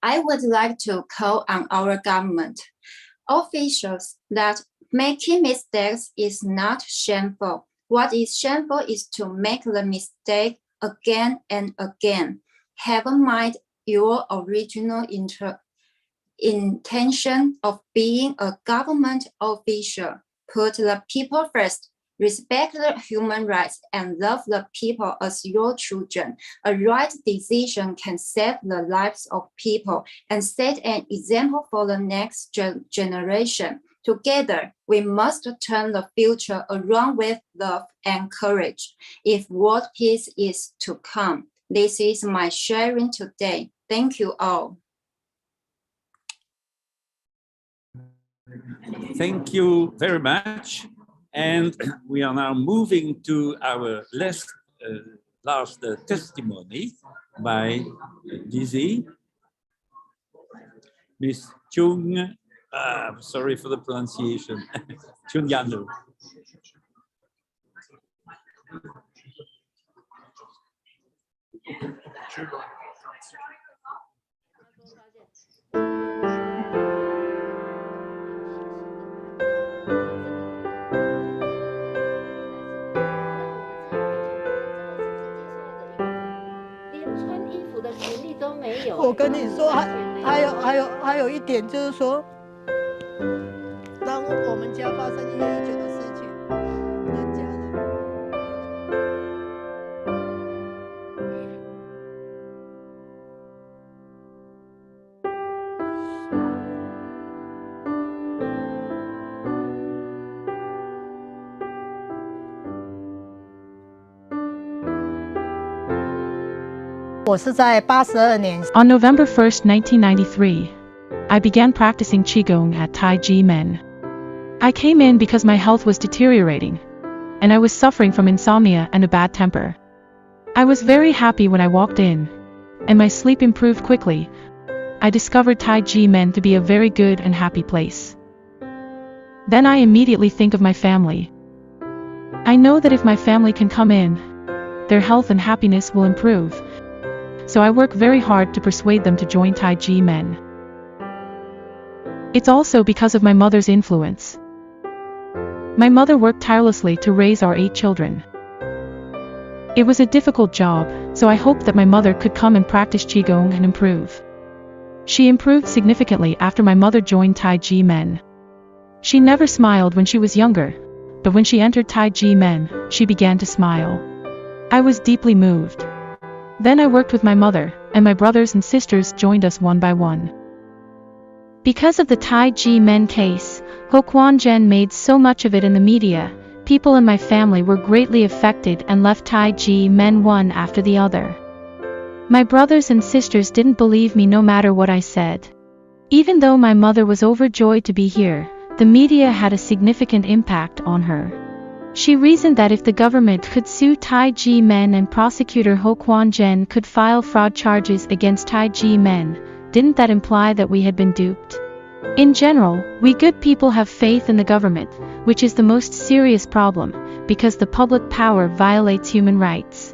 I would like to call on our government officials that making mistakes is not shameful. What is shameful is to make the mistake again and again. Have in mind your original intention of being a government official. Put the people first. Respect the human rights and love the people as your children. A right decision can save the lives of people and set an example for the next generation. Together, we must turn the future around with love and courage. If world peace is to come, this is my sharing today. Thank you all. Thank you very much. And we are now moving to our last testimony by Dizzy. Miss Chung, I'm sorry for the pronunciation, Chung Yanu.我跟你说，还有一点就是说，当我们家发生1月19的事情，那家人。我是在82年。On November 1st, 1993, I began practicing Qigong at Taiji Men. I came in because my health was deteriorating, and I was suffering from insomnia and a bad temper. I was very happy when I walked in, and my sleep improved quickly. I discovered Taiji Men to be a very good and happy place. Then I immediately think of my family. I know that if my family can come in, their health and happiness will improve. So I work very hard to persuade them to join Taiji Men. It's also because of my mother's influence. My mother worked tirelessly to raise our 8 children. It was a difficult job, so I hoped that my mother could come and practice Qigong and improve. She improved significantly after my mother joined Taiji Men. She never smiled when she was younger, but when she entered Taiji Men, she began to smile. I was deeply moved. Then I worked with my mother, and my brothers and sisters joined us one by one. Because of the Taiji Men case, Ho Kwon Jen made so much of it in the media, people in my family were greatly affected and left Taiji Men one after the other. My brothers and sisters didn't believe me no matter what I said. Even though my mother was overjoyed to be here, the media had a significant impact on her. She reasoned that if the government could sue Taiji Men and prosecutor Ho Kwon Jen could file fraud charges against Taiji Men, didn't that imply that we had been duped? In general, we good people have faith in the government, which is the most serious problem, because the public power violates human rights.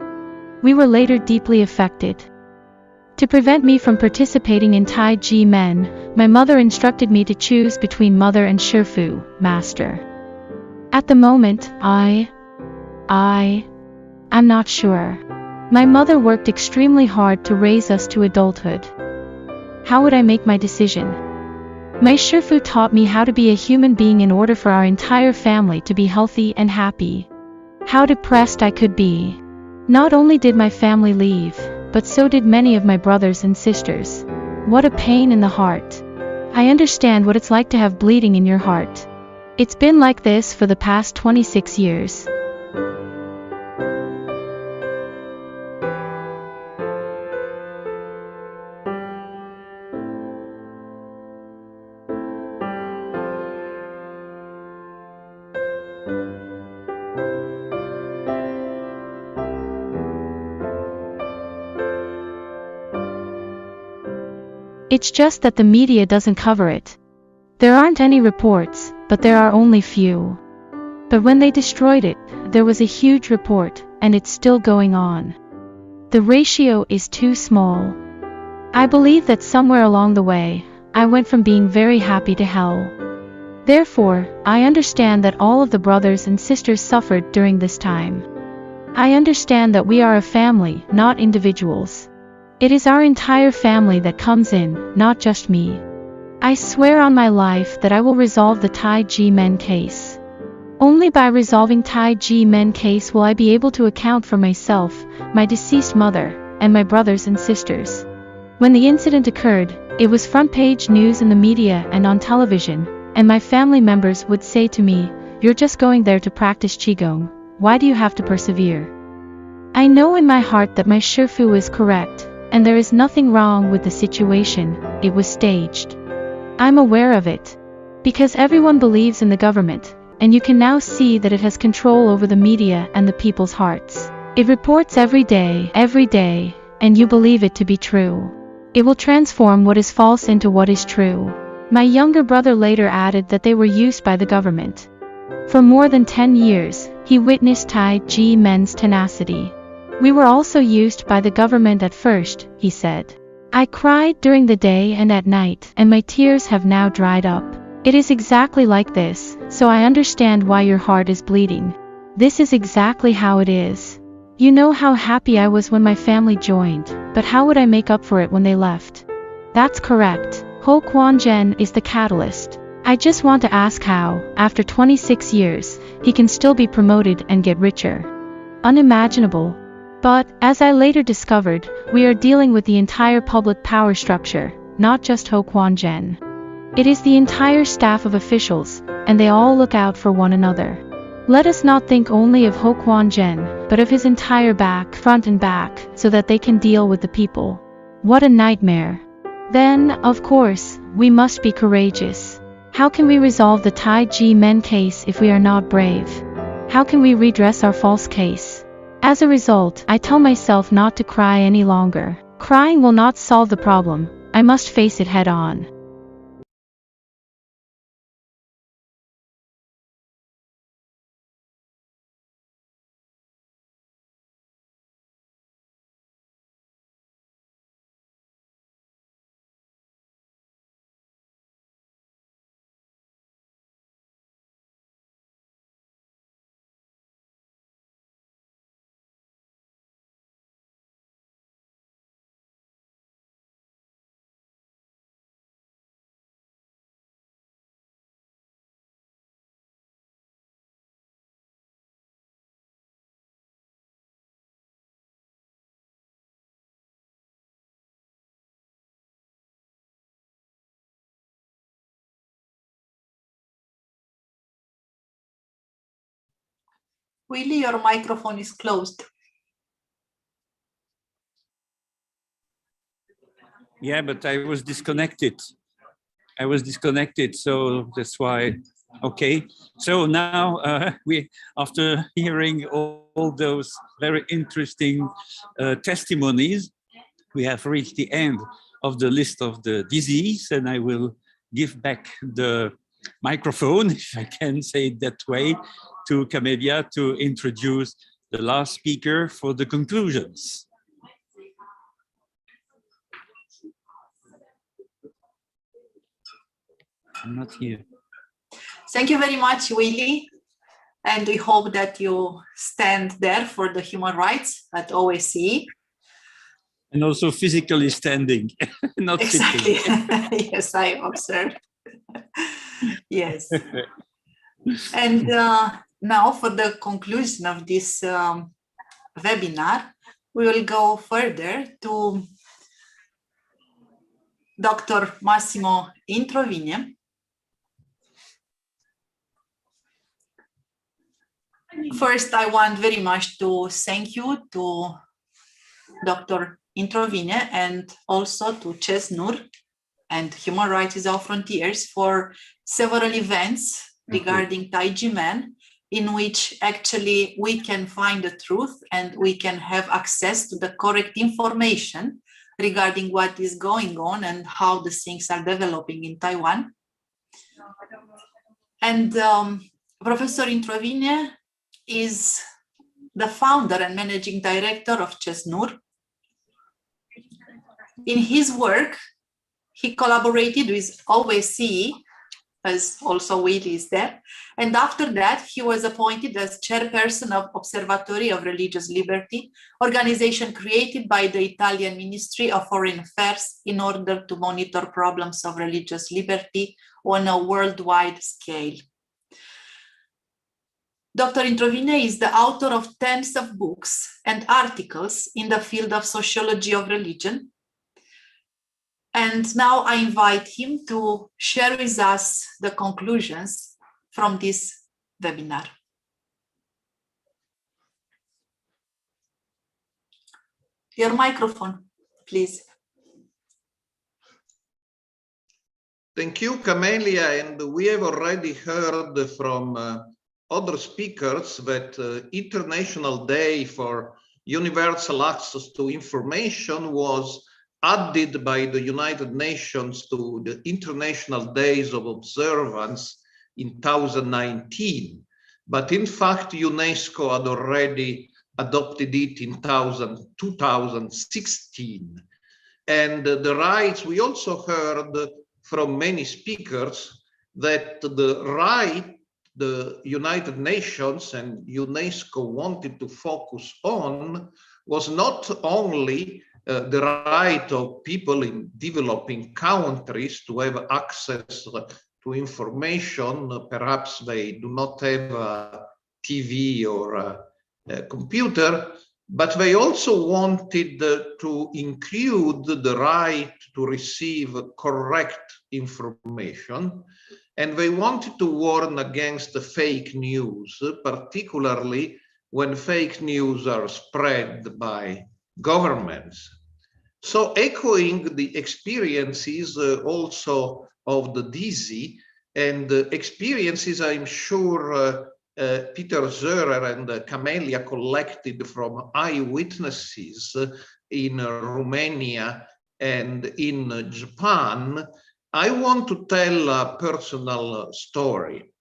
We were later deeply affected. To prevent me from participating in Taiji Men, my mother instructed me to choose between mother and Shifu, master. At the moment, I'm not sure. My mother worked extremely hard to raise us to adulthood. How would I make my decision? My Shifu taught me how to be a human being in order for our entire family to be healthy and happy. How depressed I could be. Not only did my family leave, but so did many of my brothers and sisters. What a pain in the heart. I understand what it's like to have bleeding in your heart. It's been like this for the past 26 years. It's just that the media doesn't cover it. There aren't any reports, but there are only few. But when they destroyed it, there was a huge report, and it's still going on. The ratio is too small. I believe that somewhere along the way, I went from being very happy to hell. Therefore, I understand that all of the brothers and sisters suffered during this time. I understand that we are a family, not individuals. It is our entire family that comes in, not just me. I swear on my life that I will resolve the Tai Ji Men case. Only by resolving Tai Ji Men case will I be able to account for myself, my deceased mother, and my brothers and sisters. When the incident occurred, it was front-page news in the media and on television, and my family members would say to me, "You're just going there to practice Qigong. Why do you have to persevere?" I know in my heart that my Shifu is correct, and there is nothing wrong with the situation, it was staged. I'm aware of it. Because everyone believes in the government, and you can now see that it has control over the media and the people's hearts. It reports every day, and you believe it to be true. It will transform what is false into what is true. My younger brother later added that they were used by the government. For more than 10 years, he witnessed Tai Ji Men's tenacity. We were also used by the government at first, he said. I cried during the day and at night, and my tears have now dried up. It is exactly like this, so I understand why your heart is bleeding. This is exactly how it is. You know how happy I was when my family joined, but how would I make up for it when they left? That's correct. Ho Quan Zhen is the catalyst. I just want to ask how, after 26 years, he can still be promoted and get richer. Unimaginable. But, as I later discovered, we are dealing with the entire public power structure, not just Ho Quan Zhen. It is the entire staff of officials, and they all look out for one another. Let us not think only of Ho Quan Zhen, but of his entire front and back, so that they can deal with the people. What a nightmare. Then, of course, we must be courageous. How can we resolve the Tai Ji Men case if we are not brave? How can we redress our false case? As a result, I tell myself not to cry any longer. Crying will not solve the problem. I must face it head on. Willie, your microphone is closed. Yeah, but I was disconnected. So that's why. Okay. So now we, after hearing all those very interesting testimonies, we have reached the end of the list of the disease, and I will give back the microphone, if I can say it that way, to Camelia to introduce the last speaker for the conclusions. I'm not here. Thank you very much, Willie. And we hope that you stand there for the human rights at OSCE. And also physically standing, not exactly. sitting. Yes, I observed. Yes. And now for the conclusion of this webinar, we will go further to Dr. Massimo Introvigne. First, I want very much to thank you to Dr. Introvigne and also to Ches Nur and Human Rights Without Frontiers for several events regarding Tai Chi Men, in which actually we can find the truth and we can have access to the correct information regarding what is going on and how the things are developing in Taiwan. And Professor Introvigne is the founder and managing director of Ches Nur. In his work, he collaborated with OSCE, as also Willy is there. And after that, he was appointed as chairperson of Observatory of Religious Liberty, organization created by the Italian Ministry of Foreign Affairs in order to monitor problems of religious liberty on a worldwide scale. Dr. Introvine is the author of tens of books and articles in the field of sociology of religion. And now I invite him to share with us the conclusions from this webinar. Your microphone, please. Thank you, Camelia. And we have already heard from other speakers that International Day for Universal Access to Information was added by the United Nations to the International Days of Observance in 2019. But in fact, UNESCO had already adopted it in 2016. And the rights, we also heard from many speakers that the right the United Nations and UNESCO wanted to focus on was not only the right of people in developing countries to have access to information. Perhaps they do not have a TV or a computer, but they also wanted to include the right to receive correct information. And they wanted to warn against the fake news, particularly when fake news are spread by governments. So echoing the experiences also of the DISI and experiences I'm sure Peter Zörer and Camelia collected from eyewitnesses in Romania and in Japan, I want to tell a personal story.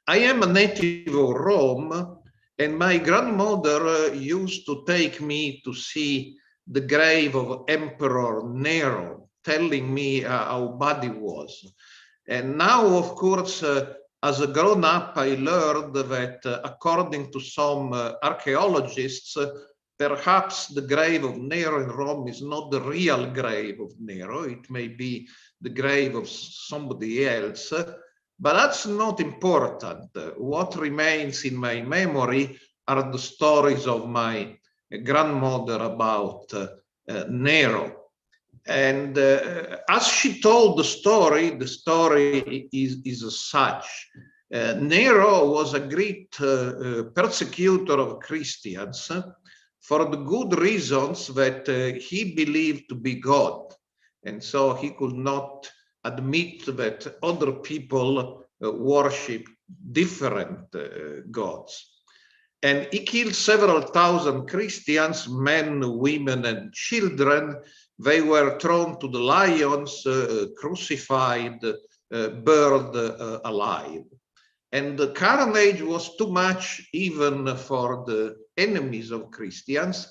I am a native of Rome, and my grandmother used to take me to see the grave of Emperor Nero, telling me how bad it was. And now, of course, as a grown-up, I learned that according to some archaeologists, perhaps the grave of Nero in Rome is not the real grave of Nero. It may be the grave of somebody else, but that's not important. What remains in my memory are the stories of my grandmother about Nero. And as she told the story is as such. Nero was a great persecutor of Christians for the good reasons that he believed to be God. And so he could not admit that other people worship different gods. And he killed several thousand Christians, men, women, and children. They were thrown to the lions, crucified, burned alive. And the carnage was too much even for the enemies of Christians.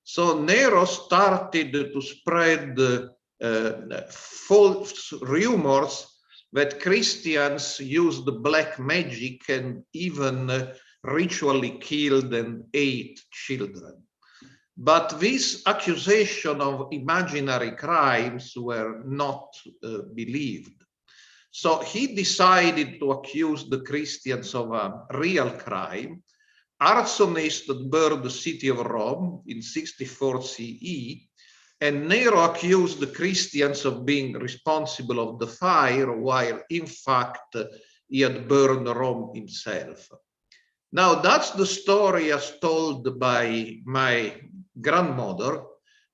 So Nero started to spread false rumors that Christians used black magic and even ritually killed and ate children. But these accusations of imaginary crimes were not believed. So he decided to accuse the Christians of a real crime. Arsonists that burned the city of Rome in 64 CE, and Nero accused the Christians of being responsible of the fire, while in fact he had burned Rome himself. Now that's the story as told by my grandmother,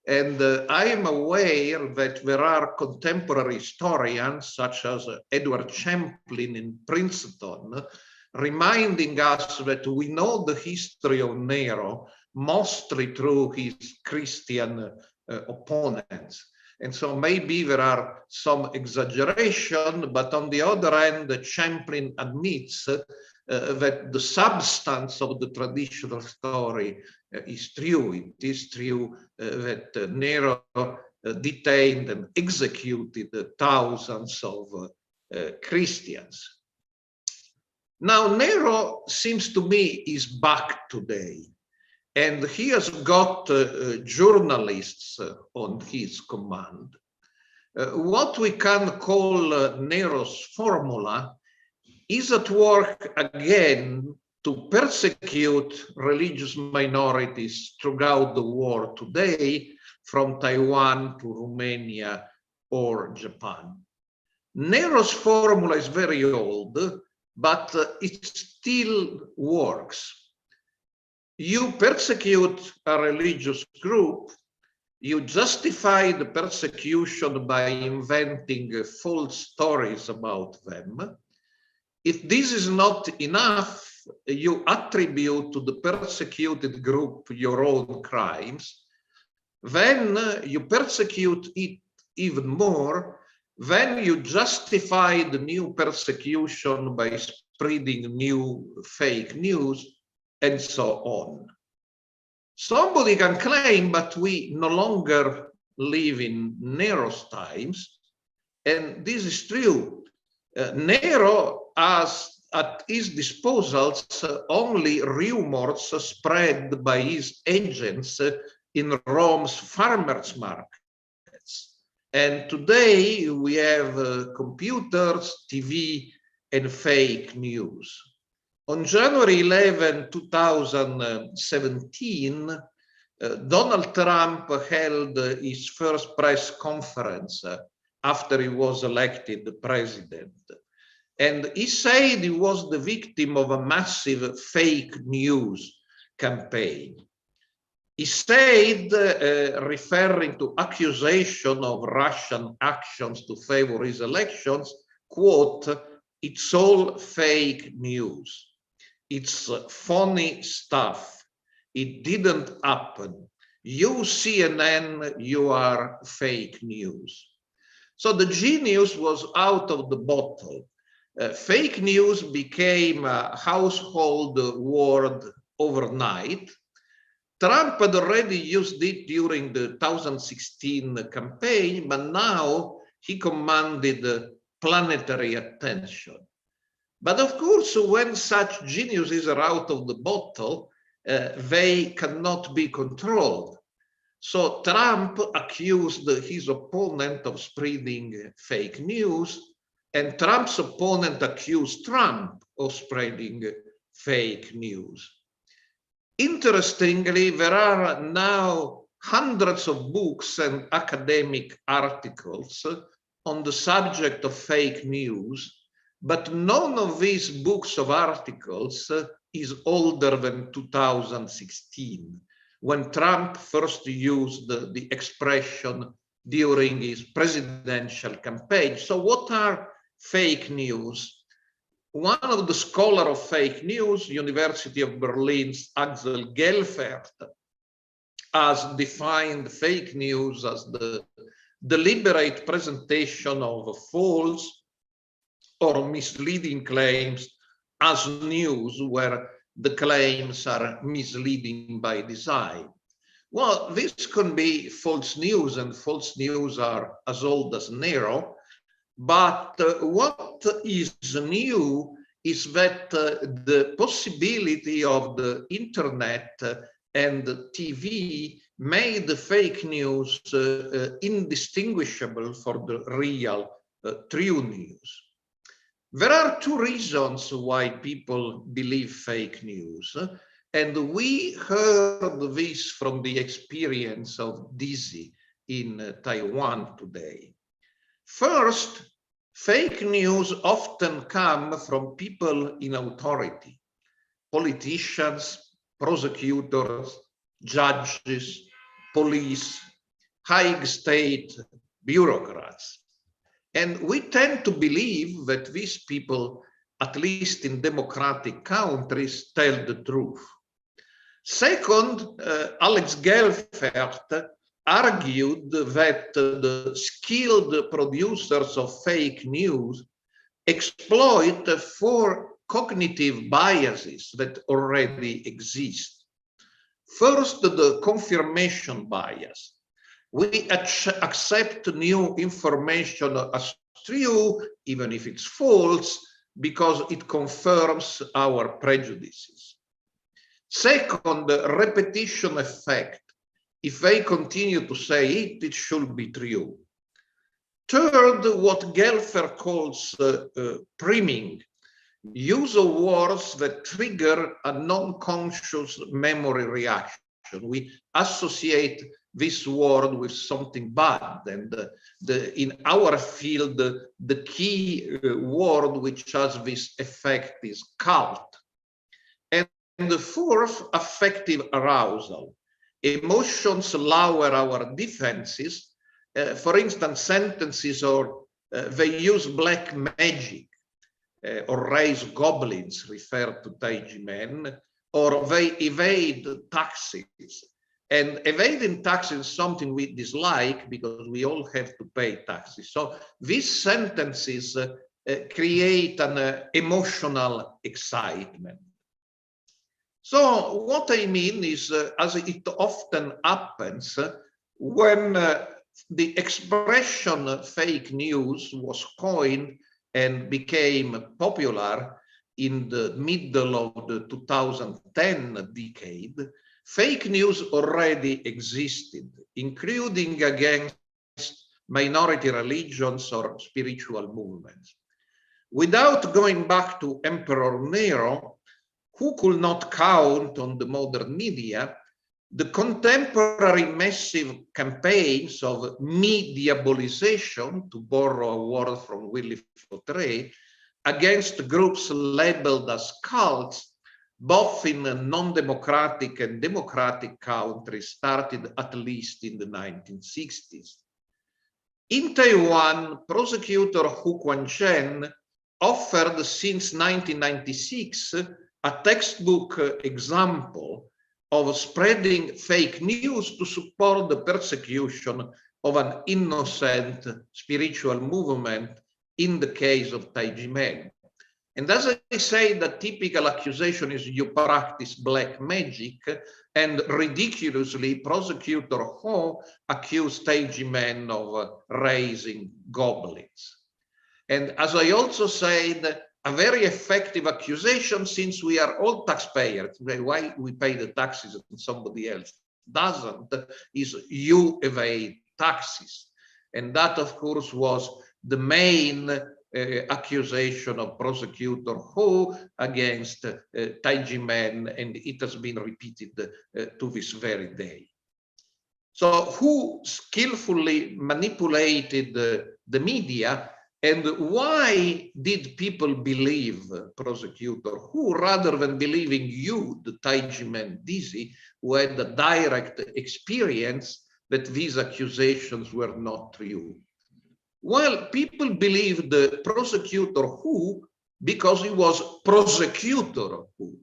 and I am aware that there are contemporary historians such as Edward Champlin in Princeton reminding us that we know the history of Nero mostly through his Christian opponents. And so maybe there are some exaggeration, but on the other hand, Champlin admits that the substance of the traditional story is true. It is true that Nero detained and executed thousands of Christians. Now, Nero seems to me is back today, and he has got journalists on his command. What we can call Nero's formula is at work again to persecute religious minorities throughout the world today, from Taiwan to Romania or Japan. Nero's formula is very old, but it still works. You persecute a religious group, you justify the persecution by inventing false stories about them. If this is not enough, you attribute to the persecuted group your own crimes. Then you persecute it even more. Then you justify the new persecution by spreading new fake news, and so on. Somebody can claim, but we no longer live in Nero's times, and this is true. Nero has at his disposal only rumors spread by his agents in Rome's farmers' markets. And today we have computers, TV, and fake news. On January 11, 2017, Donald Trump held his first press conference after he was elected president. And he said he was the victim of a massive fake news campaign. He said, referring to accusation of Russian actions to favor his elections, quote, "It's all fake news. It's phony stuff. It didn't happen. You, CNN, you are fake news." So the genius was out of the bottle. Fake news became a household word overnight. Trump had already used it during the 2016 campaign, but now he commanded planetary attention. But of course, when such geniuses are out of the bottle, they cannot be controlled. So Trump accused his opponent of spreading fake news, and Trump's opponent accused Trump of spreading fake news. Interestingly, there are now hundreds of books and academic articles on the subject of fake news, but none of these books of articles is older than 2016, when Trump first used the expression during his presidential campaign. So what are fake news? One of the scholars of fake news, University of Berlin's Axel Gelfert, has defined fake news as the deliberate presentation of false or misleading claims as news where the claims are misleading by design. Well, this can be false news, and false news are as old as Nero. But what is new is that the possibility of the internet and TV made the fake news indistinguishable for the real, true news. There are two reasons why people believe fake news, and we heard this from the experience of Dizzy in Taiwan today. First, fake news often come from people in authority, politicians, prosecutors, judges, police, high state bureaucrats. And we tend to believe that these people, at least in democratic countries, tell the truth. Second, Alex Gelfert argued that the skilled producers of fake news exploit four cognitive biases that already exist. First, the confirmation bias. We accept new information as true, even if it's false, because it confirms our prejudices. Second, the repetition effect. If they continue to say it, it should be true. Third, what Gelfer calls priming, use of words that trigger a non-conscious memory reaction. We associate this word with something bad, and in our field, the key word which has this effect is cult. And the fourth, affective arousal. Emotions lower our defenses. For instance, sentences or they use black magic or raise goblins, refer to Taiji men, or they evade taxes. And evading taxes is something we dislike because we all have to pay taxes. So these sentences create an emotional excitement. So what I mean is, as it often happens, when the expression fake news was coined and became popular in the middle of the 2010 decade, fake news already existed, including against minority religions or spiritual movements. Without going back to Emperor Nero, who could not count on the modern media, the contemporary massive campaigns of mediabolization, to borrow a word from Willy Fautré, against groups labeled as cults, both in non-democratic and democratic countries, started at least in the 1960s. In Taiwan, prosecutor Hu Guangchen offered since 1996 a textbook example of spreading fake news to support the persecution of an innocent spiritual movement in the case of Taiji men. And as I say, the typical accusation is you practice black magic, and ridiculously, prosecutor Ho accused Taiji men of raising goblins. And as I also said, a very effective accusation, since we are all taxpayers, why we pay the taxes and somebody else doesn't, is you evade taxes. And that, of course, was the main accusation of prosecutor Ho against Taiji men, and it has been repeated to this very day. So who skillfully manipulated the media, and why did people believe prosecutor Hu rather than believing you, the Taiji men Dizzy, who had a direct experience that these accusations were not true? Well, people believed the prosecutor Hu because he was prosecutor Hu.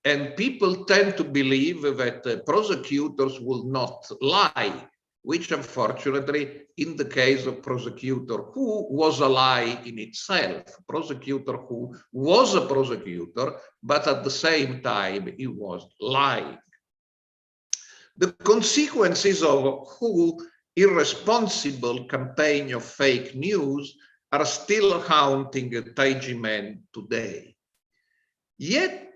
And people tend to believe that prosecutors will not lie, which unfortunately, in the case of prosecutor Hu, was a lie in itself. Prosecutor Hu was a prosecutor, but at the same time, he was lying. The consequences of Hu irresponsible campaign of fake news are still haunting Taiji men today. Yet,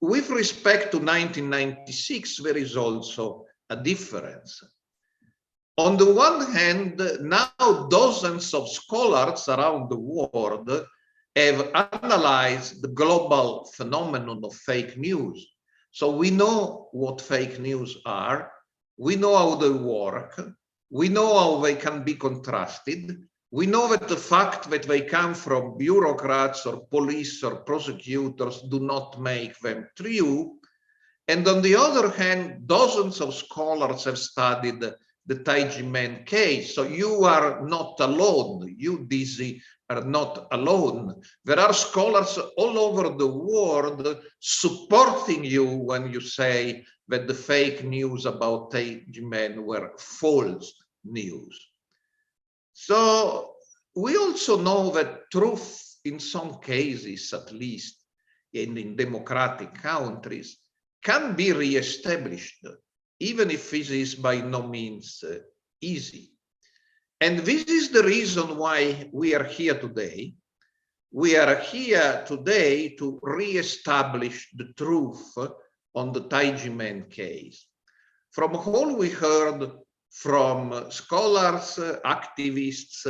with respect to 1996, there is also a difference. On the one hand, now dozens of scholars around the world have analyzed the global phenomenon of fake news. So we know what fake news are, we know how they work, we know how they can be contrasted. We know that the fact that they come from bureaucrats or police or prosecutors do not make them true. And on the other hand, dozens of scholars have studied the Taiji men case. So you are not alone. You, Dizzy, are not alone. There are scholars all over the world supporting you when you say that the fake news about Taiji men were false news. So we also know that truth, in some cases at least, in democratic countries, can be re-established, even if this is by no means easy. And this is the reason why we are here today. We are here today to re-establish the truth on the Taiji Men case. From all we heard from scholars, activists,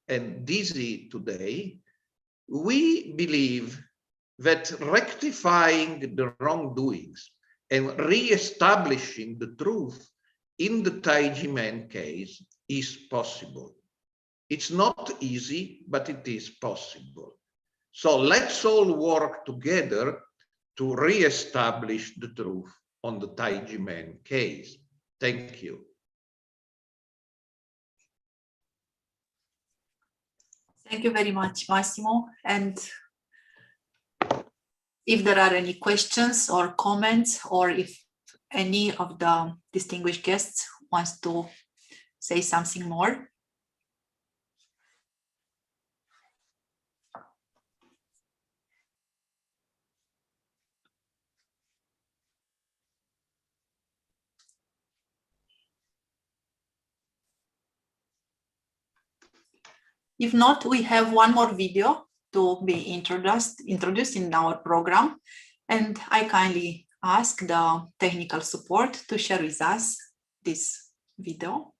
and Dizzy today, we believe that rectifying the wrongdoings and re-establishing the truth in the Taiji Men case is possible. It's not easy, but it is possible. So let's all work together to re-establish the truth on the Taiji Men case. Thank you. Thank you very much, Massimo. And if there are any questions or comments, or if any of the distinguished guests wants to say something more. If not, we have one more video to be introduced in our program, and I kindly ask the technical support to share with us this video.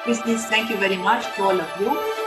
With this, thank you very much to all of you.